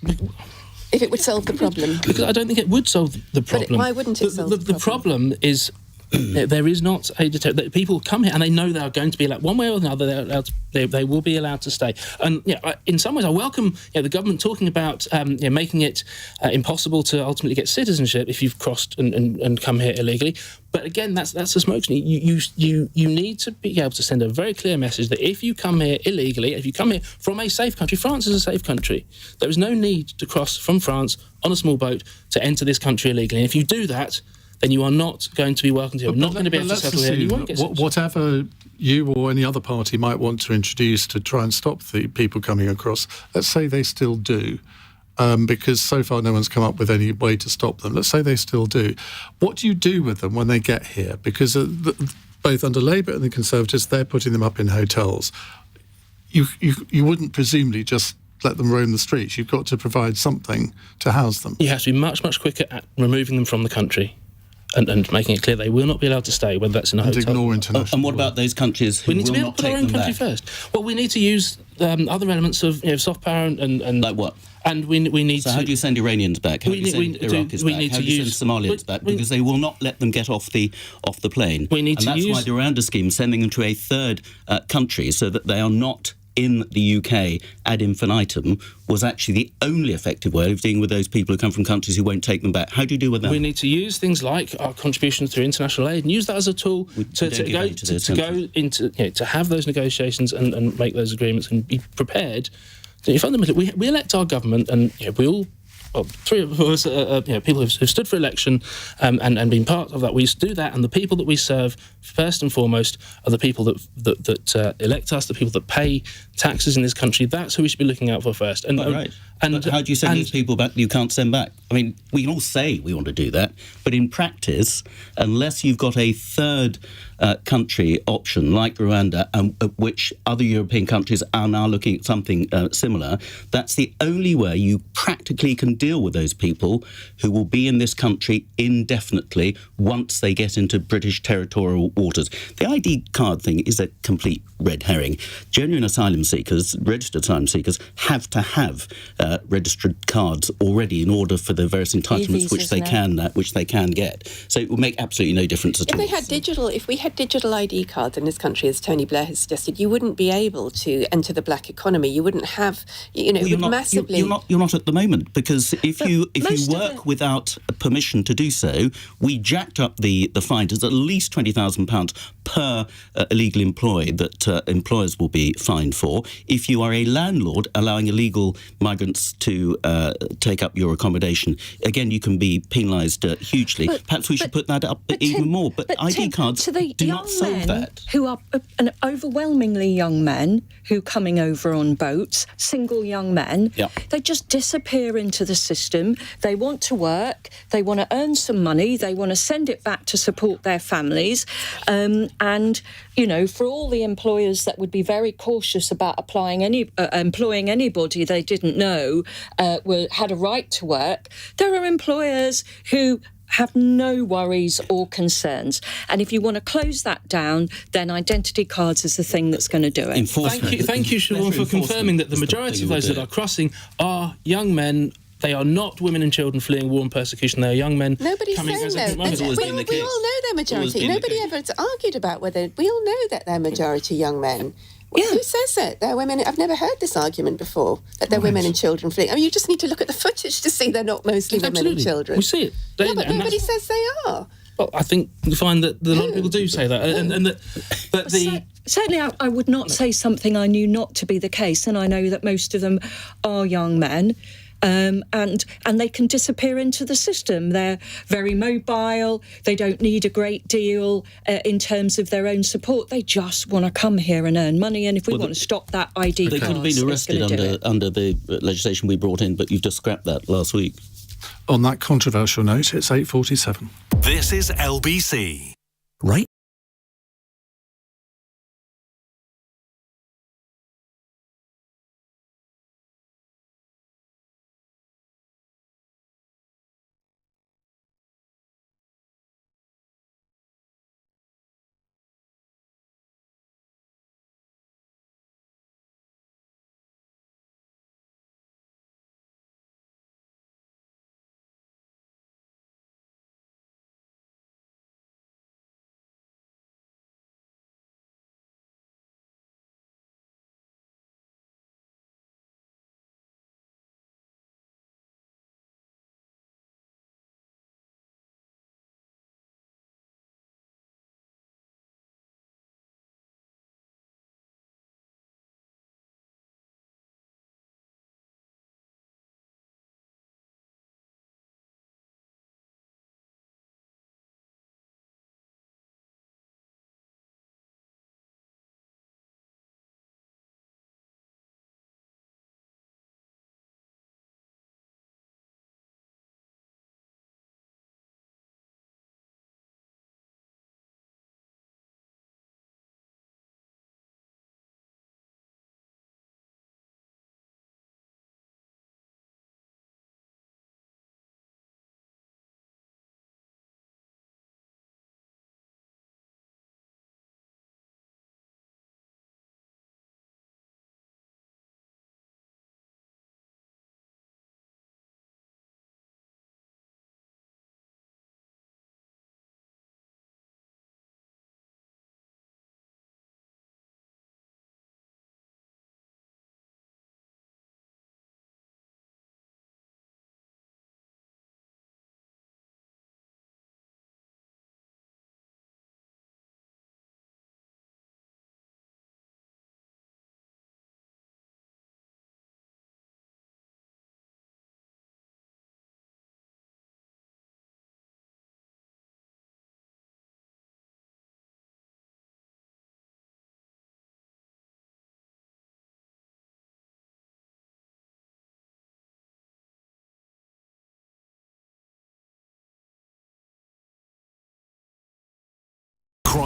If it would solve the problem. Because I don't think it would solve the problem. But why wouldn't it solve the problem? The problem is there is not a deterrent. People come here and they know they are going to be allowed, one way or another, they will be allowed to stay. And in some ways, I welcome the government talking about making it impossible to ultimately get citizenship if you've crossed and come here illegally. But again, that's a smokescreen. You need to be able to send a very clear message that if you come here illegally, if you come here from a safe country, France is a safe country, there is no need to cross from France on a small boat to enter this country illegally. And if you do that, then you are not going to be welcomed here. You're not going to be able to settle here. You won't get whatever you or any other party might want to introduce to try and stop the people coming across, let's say they still do. Because so far no one's come up with any way to stop them. Let's say they still do. What do you do with them when they get here? Because both under Labour and the Conservatives, they're putting them up in hotels. You wouldn't presumably just let them roam the streets. You've got to provide something to house them. You have to be much, much quicker at removing them from the country. And making it clear they will not be allowed to stay, whether that's in a hotel. Ignore international. And what about those countries who we need will to be able not to put our take own them country back? first. Well, we need to use other elements of soft power and like what? And we need. So how do you send Iranians back? How do you send Iraqis back? How do you send Somalians back? Because they will not let them get off the plane. And that's why the Rwanda scheme, sending them to a third country so that they are not in the UK ad infinitum, was actually the only effective way of dealing with those people who come from countries who won't take them back. How do you deal with that? We need to use things like our contributions through international aid and use that as a tool to have those negotiations and make those agreements and be prepared fundamentally, we elect our government, and we all. Well, three of us, people who've stood for election and been part of that. We do that, and the people that we serve, first and foremost, are the people that elect us, the people that pay taxes in this country. That's who we should be looking out for first. And right. And how do you send these people back? You can't send back. I mean, we can all say we want to do that, but in practice, unless you've got a third country option like Rwanda, which other European countries are now looking at something similar, that's the only way you practically can deal with those people who will be in this country indefinitely once they get into British territorial waters. The ID card thing is a complete red herring. Genuine asylum seekers, registered asylum seekers, have to have registered cards already in order for the various entitlements which they can get. So it will make absolutely no difference at all. If we had digital ID cards in this country, as Tony Blair has suggested, you wouldn't be able to enter the black economy. You wouldn't have, massively. You're not at the moment, because if you work without permission to do so, we jacked up the fine to at least £20,000 per illegal employee that employers will be fined for. If you are a landlord allowing illegal migrants to take up your accommodation, again, you can be penalised hugely. Perhaps we should put that up even more. But ID cards do not solve that. Who are overwhelmingly young men who are coming over on boats, single young men, they just disappear into the system. They want to work, they want to earn some money, they want to send it back to support their families. And, for all the employers that would be very cautious about employing anybody they didn't know had a right to work, there are employers who have no worries or concerns. And if you want to close that down, then identity cards is the thing that's going to do it. Thank you, Siobhain, for confirming that the majority of those that are crossing are young men. They are not women and children fleeing war and persecution. They are young men. Nobody's saying that. We all know they're majority. Nobody ever argued about whether... We all know that they're majority young men. Who says that? They're women. I've never heard this argument before, that they're women and children fleeing. I mean, you just need to look at the footage to see they're not mostly women and children. We see it. But nobody says they are. Well, I think you find that a lot of people do say that. Certainly, I would not say something I knew not to be the case, and I know that most of them are young men. And they can disappear into the system. They're very mobile. They don't need a great deal in terms of their own support. They just want to come here and earn money. And if we want to stop that ID they could have been arrested under the legislation we brought in, but you've just scrapped that last week. On that controversial note, it's 8:47. This is LBC. Right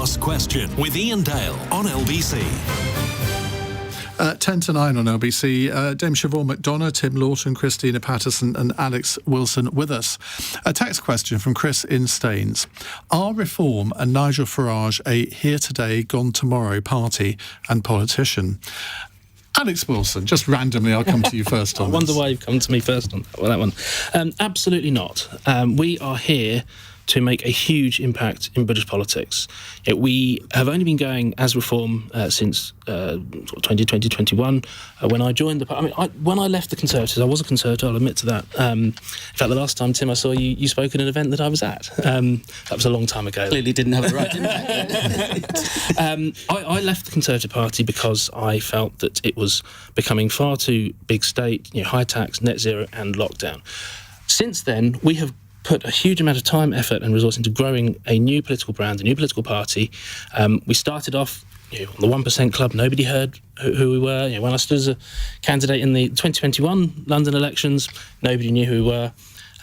Cross Question with Iain Dale on LBC. 10 to 9 on LBC. Dame Siobhain McDonagh, Tim Loughton, Christina Patterson and Alex Wilson with us. A text question from Chris in Staines. Are Reform and Nigel Farage a here today, gone tomorrow party and politician? Alex Wilson, just randomly, I'll come to you first on I wonder this. why you've come to me first on that one. Absolutely not. We are here to make a huge impact in British politics. We have only been going as Reform since 2021. When I joined when I left the Conservatives, I was a Conservative, I'll admit to that. In fact, the last time, Tim, I saw you spoke at an event that I was at. That was a long time ago. Clearly didn't have it right, didn't it? I left the Conservative Party because I felt that it was becoming far too big state, high tax, net zero and lockdown. Since then, we have put a huge amount of time, effort and resource into growing a new political brand, a new political party. We started off on the 1% club. Nobody heard who we were. When I stood as a candidate in the 2021 London elections, nobody knew who we were.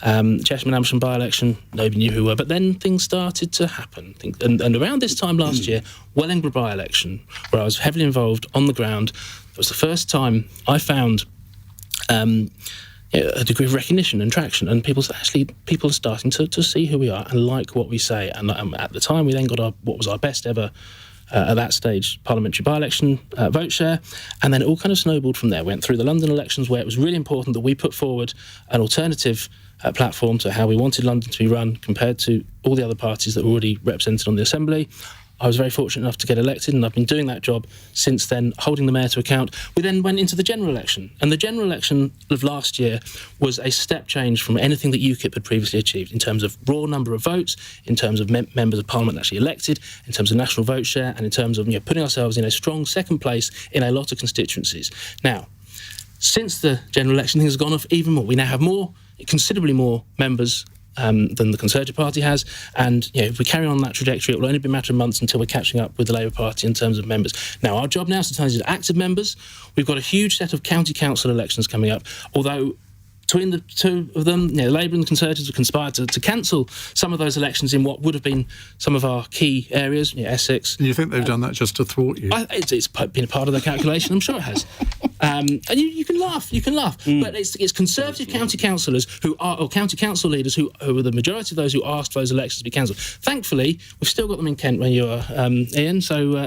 Chesham and Amersham by-election, nobody knew who we were. But then things started to happen. And around this time last year, Wellingborough by-election, where I was heavily involved on the ground, it was the first time I found a degree of recognition and traction, and people are starting to see who we are and like what we say. And at the time, we then got what was our best ever at that stage parliamentary by-election vote share, and then it all kind of snowballed from there. Went through the London elections, where it was really important that we put forward an alternative platform to how we wanted London to be run compared to all the other parties that were already represented on the Assembly. I was very fortunate enough to get elected, and I've been doing that job since then, holding the mayor to account. We then went into the general election, and the general election of last year was a step change from anything that UKIP had previously achieved in terms of raw number of votes, in terms of members of Parliament actually elected, in terms of national vote share, and in terms of putting ourselves in a strong second place in a lot of constituencies. Now, since the general election, things have gone off even more. We now have considerably more members than the Conservative Party has, and if we carry on that trajectory, it will only be a matter of months until we're catching up with the Labour Party in terms of members. Now, our job now is to turn into active members. We've got a huge set of county council elections coming up, although between the two of them, Labour and the Conservatives have conspired to cancel some of those elections in what would have been some of our key areas, Essex. And you think they've done that just to thwart you? It's been a part of their calculation, I'm sure it has. And you can laugh, but it's Conservative county councillors or county council leaders who are the majority of those who asked for those elections to be cancelled. Thankfully, we've still got them in Kent where you are, Iain, so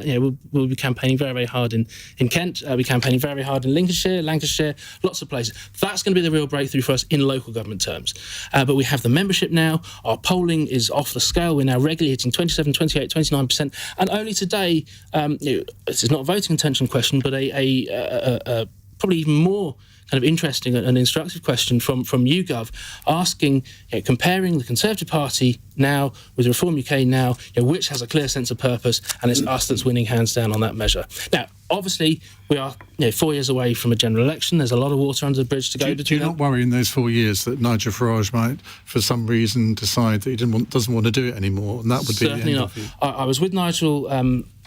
we'll be campaigning very, very hard in Kent. We'll be campaigning very hard in Lancashire, lots of places. That's going to be the real breakthrough for us in local government terms. But we have the membership now. Our polling is off the scale. We're now regularly hitting 27, 28, 29%. And only today, this is not a voting intention question, but a probably even more kind of interesting and instructive question from YouGov, asking, comparing the Conservative Party now with Reform UK now, which has a clear sense of purpose, and it's us that's winning hands down on that measure. Now, obviously, we are 4 years away from a general election. There's a lot of water under the bridge to go. Do you not worry in those 4 years that Nigel Farage might, for some reason, decide that he doesn't want to do it anymore, and that would Certainly be the end not. of you? I was with Nigel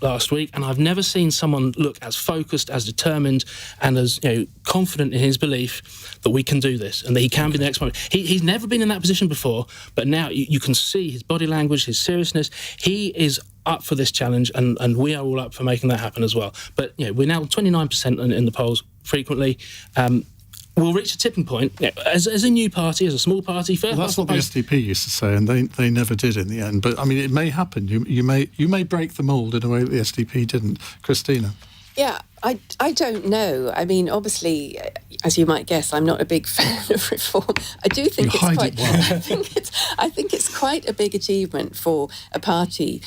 last week, and I've never seen someone look as focused, as determined, and as confident in his belief that we can do this and that he can be the next one. He's never been in that position before, but now you can see his body language, his seriousness. He is up for this challenge, and we are all up for making that happen as well. But we're now 29% in the polls frequently. We'll reach a tipping point as a new party, as a small party. Well, that's what the SDP used to say, and they never did in the end. But I mean, it may happen. You may break the mould in a way that the SDP didn't. Christina. Yeah, I don't know. I mean, obviously, as you might guess, I'm not a big fan of Reform. I do think I think it's quite a big achievement for a party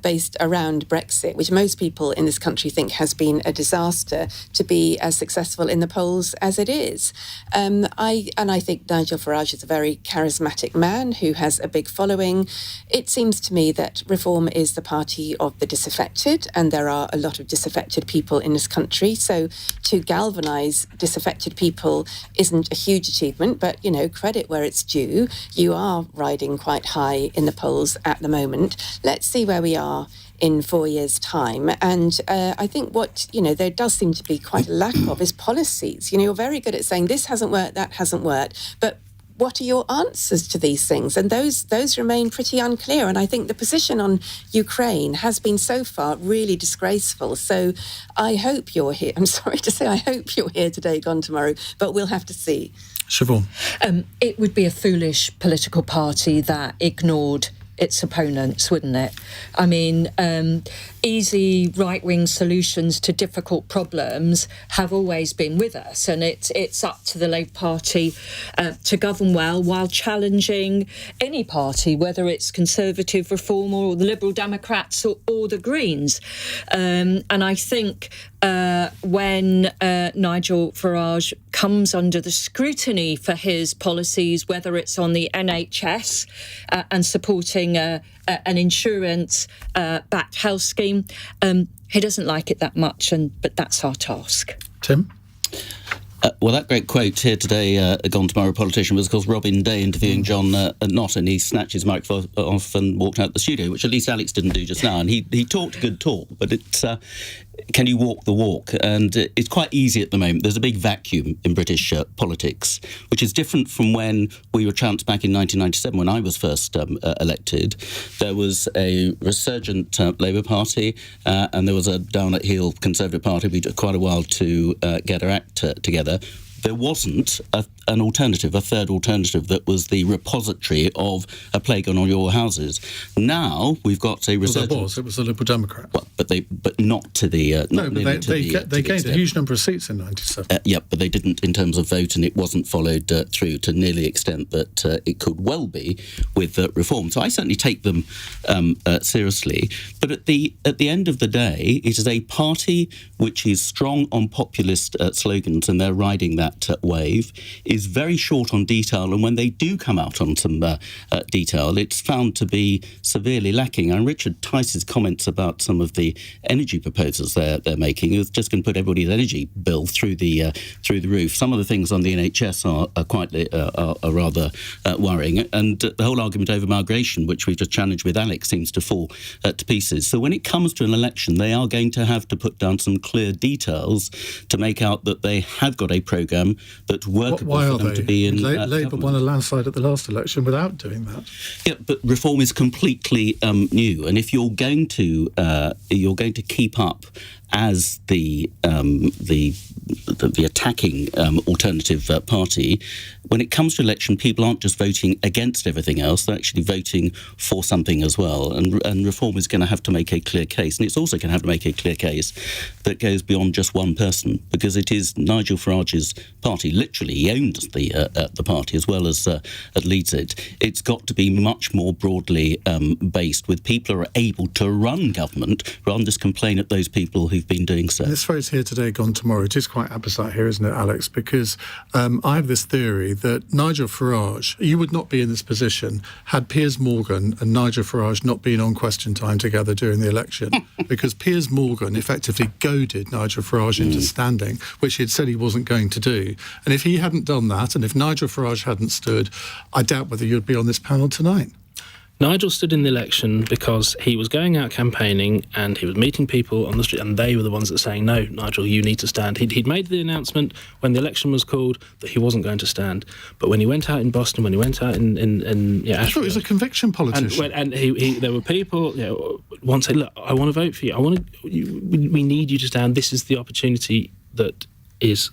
based around Brexit, which most people in this country think has been a disaster, to be as successful in the polls as it is. I think Nigel Farage is a very charismatic man who has a big following. It seems to me that Reform is the party of the disaffected, and there are a lot of disaffected people in this country. So to galvanise disaffected people isn't a huge achievement, but, credit where it's due. You are riding quite high in the polls at the moment. Let's see where we are in 4 years' time. And I think what, there does seem to be quite a lack of is policies. You're very good at saying this hasn't worked, that hasn't worked, but what are your answers to these things? And those remain pretty unclear. And I think the position on Ukraine has been so far really disgraceful. So I hope you're here. I'm sorry to say, I hope you're here today, gone tomorrow, but we'll have to see. Siobhain. It would be a foolish political party that ignored its opponents, wouldn't it? I mean, easy right-wing solutions to difficult problems have always been with us, and it's up to the Labour Party to govern well while challenging any party, whether it's Conservative Reform or the Liberal Democrats or the Greens. And I think when Nigel Farage comes under the scrutiny for his policies, whether it's on the NHS and supporting an insurance-backed health scheme, he doesn't like it that much, but that's our task. Tim? Well, that great quote here today, Gone Tomorrow politician, was, of course, Robin Day interviewing John Knott, and he snatched his microphone off and walked out the studio, which at least Alex didn't do just now. And he talked a good talk, but it's... can you walk the walk? And it's quite easy at the moment. There's a big vacuum in British politics, which is different from when we were chanced back in 1997, when I was first elected. There was a resurgent Labour Party, and there was a down-at-heel Conservative Party. We took quite a while to get our act together. There wasn't an alternative, a third alternative that was the repository of a plague on all your houses. Now we've got a resurgence. Well, it was the Liberal Democrat. Well, but not to the. They gained a huge number of seats in '97. Yeah, but they didn't in terms of vote, and it wasn't followed through to nearly the extent that it could well be with reform. So I certainly take them seriously. But at the end of the day, it is a party which is strong on populist slogans, and they're riding that wave, is very short on detail, and when they do come out on some detail, it's found to be severely lacking. And Richard Tice's comments about some of the energy proposals they're making is just going to put everybody's energy bill through the roof. Some of the things on the NHS are rather worrying, and the whole argument over migration, which we just challenged with Alex, seems to fall to pieces. So when it comes to an election, they are going to have to put down some clear details to make out that they have got a programme that's workable for them to be in Labour won a landslide at the last election without doing that. Yeah, but reform is completely new, and if you're going to keep up as the attacking alternative party, when it comes to election, people aren't just voting against everything else; they're actually voting for something as well. And reform is going to have to make a clear case, and it's also going to have to make a clear case that goes beyond just one person, because it is Nigel Farage's party. Literally, he owns the party as well as leads it. It's got to be much more broadly based, with people who are able to run government rather than just complain at those people who've been doing so. This phrase here today, gone tomorrow, it is quite apposite here, isn't it, Alex? Because I have this theory that Nigel Farage, you would not be in this position had Piers Morgan and Nigel Farage not been on Question Time together during the election, because Piers Morgan effectively goaded Nigel Farage into standing, which he had said he wasn't going to do. And if he hadn't done that, and if Nigel Farage hadn't stood, I doubt whether you'd be on this panel tonight. Nigel stood in the election because he was going out campaigning and he was meeting people on the street, and they were the ones that were saying, no, Nigel, you need to stand. He'd made the announcement when the election was called that he wasn't going to stand. But when he went out in Boston, when he went out in I thought he was a conviction politician. And there were people, once said, look, I want to vote for you. We need you to stand. This is the opportunity that is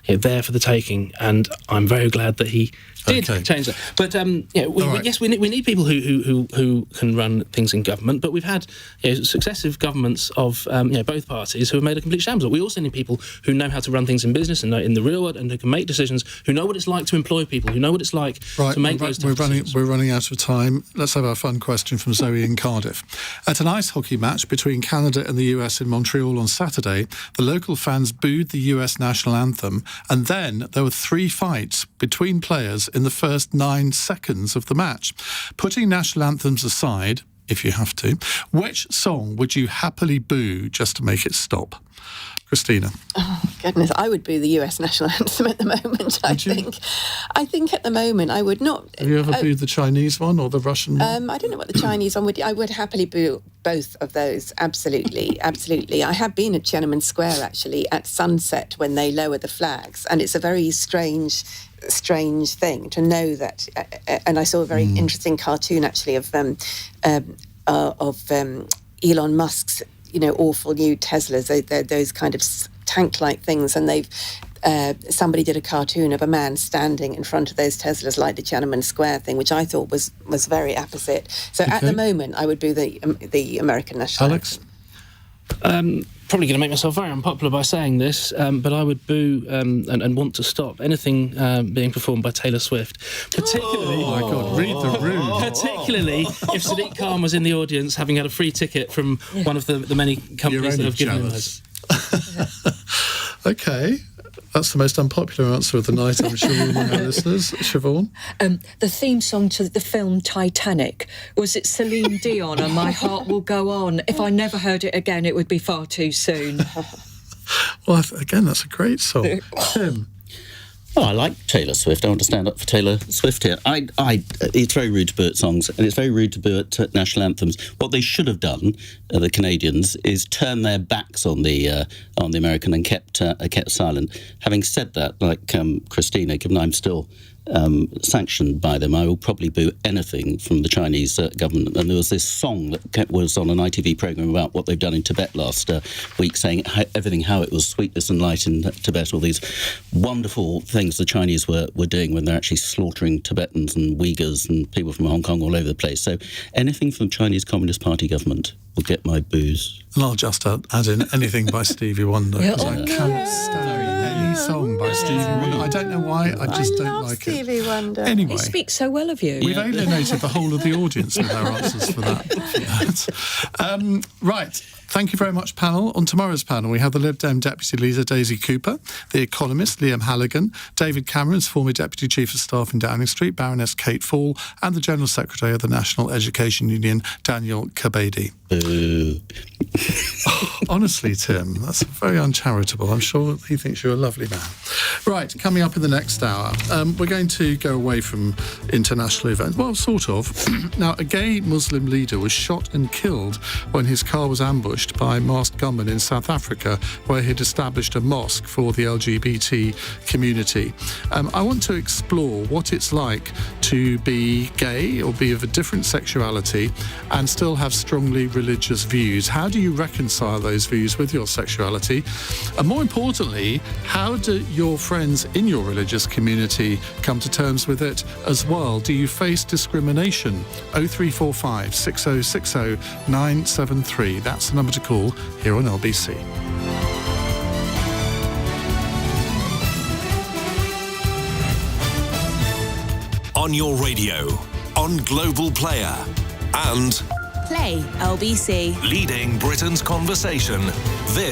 there for the taking. And I'm very glad that he did change that. But we need people who can run things in government. But we've had successive governments of both parties who have made a complete shambles. We also need people who know how to run things in business and know in the real world, and who can make decisions, who know what it's like to employ people, who know what it's like to make those decisions. We're running out of time. Let's have our fun question from Zoe in Cardiff. At an ice hockey match between Canada and the US in Montreal on Saturday, the local fans booed the US national anthem, and then there were 3 fights between players in the first 9 seconds of the match. Putting national anthems aside, if you have to, which song would you happily boo just to make it stop? Christina? Oh, goodness. I would boo the US national anthem at the moment, I think. I think at the moment I would not... Have you ever booed the Chinese one or the Russian one? I don't know what the Chinese one would... I would happily boo both of those, absolutely, absolutely. I have been at Tiananmen Square, actually, at sunset when they lower the flags, and it's a very strange thing to know that... and I saw a very interesting cartoon, actually, of Elon Musk's awful new Teslas, those kind of tank-like things, and they've somebody did a cartoon of a man standing in front of those Teslas like the Tiananmen Square thing, which I thought was very apposite. So at the moment, I would boo the American national Alex? Probably going to make myself very unpopular by saying this, but I would boo and want to stop anything being performed by Taylor Swift, particularly... Oh, my God, read the room. Particularly if Sadiq Khan was in the audience, having had a free ticket from one of the many companies that have given him this. OK. That's the most unpopular answer of the night, I'm sure, among our listeners. Siobhain? The theme song to the film Titanic, was it Celine Dion and My Heart Will Go On? If I never heard it again, it would be far too soon. Well, again, that's a great song. Tim? Oh, I like Taylor Swift. I want to stand up for Taylor Swift here. It's very rude to boo at songs, and it's very rude to boo at national anthems. What they should have done, the Canadians, is turn their backs on the American and kept silent. Having said that, like Christina, given I'm still sanctioned by them, I will probably boo anything from the Chinese government. And there was this song that was on an ITV programme about what they've done in Tibet last week, saying how it was sweetness and light in Tibet, all these wonderful things the Chinese were doing when they're actually slaughtering Tibetans and Uyghurs and people from Hong Kong all over the place. So anything from the Chinese Communist Party government will get my boos. And I'll just add in anything by Stevie Wonder, because I cannot stand any song by Stevie Wonder. I don't know why, I just don't like Stevie Wonder. Anyway. He speaks so well of you. We've alienated the whole of the audience with our answers for that. Right. Thank you very much, panel. On tomorrow's panel, we have the Lib Dem Deputy Leader, Daisy Cooper, the economist, Liam Halligan, David Cameron's former Deputy Chief of Staff in Downing Street, Baroness Kate Fall, and the General Secretary of the National Education Union, Daniel Kabedi. Honestly, Tim, that's very uncharitable. I'm sure he thinks you're a lovely man. Right, coming up in the next hour, we're going to go away from international events. Well, sort of. Now, a gay Muslim leader was shot and killed when his car was ambushed by masked gunmen in South Africa, where he'd established a mosque for the LGBT community. I want to explore what it's like to be gay or be of a different sexuality and still have strongly religious views. How do you reconcile those views with your sexuality? And more importantly, how do your friends in your religious community come to terms with it as well? Do you face discrimination? 0345 6060 973. That's the number to call here on LBC. On your radio, on Global Player, and Play LBC. leading Britain's conversation. This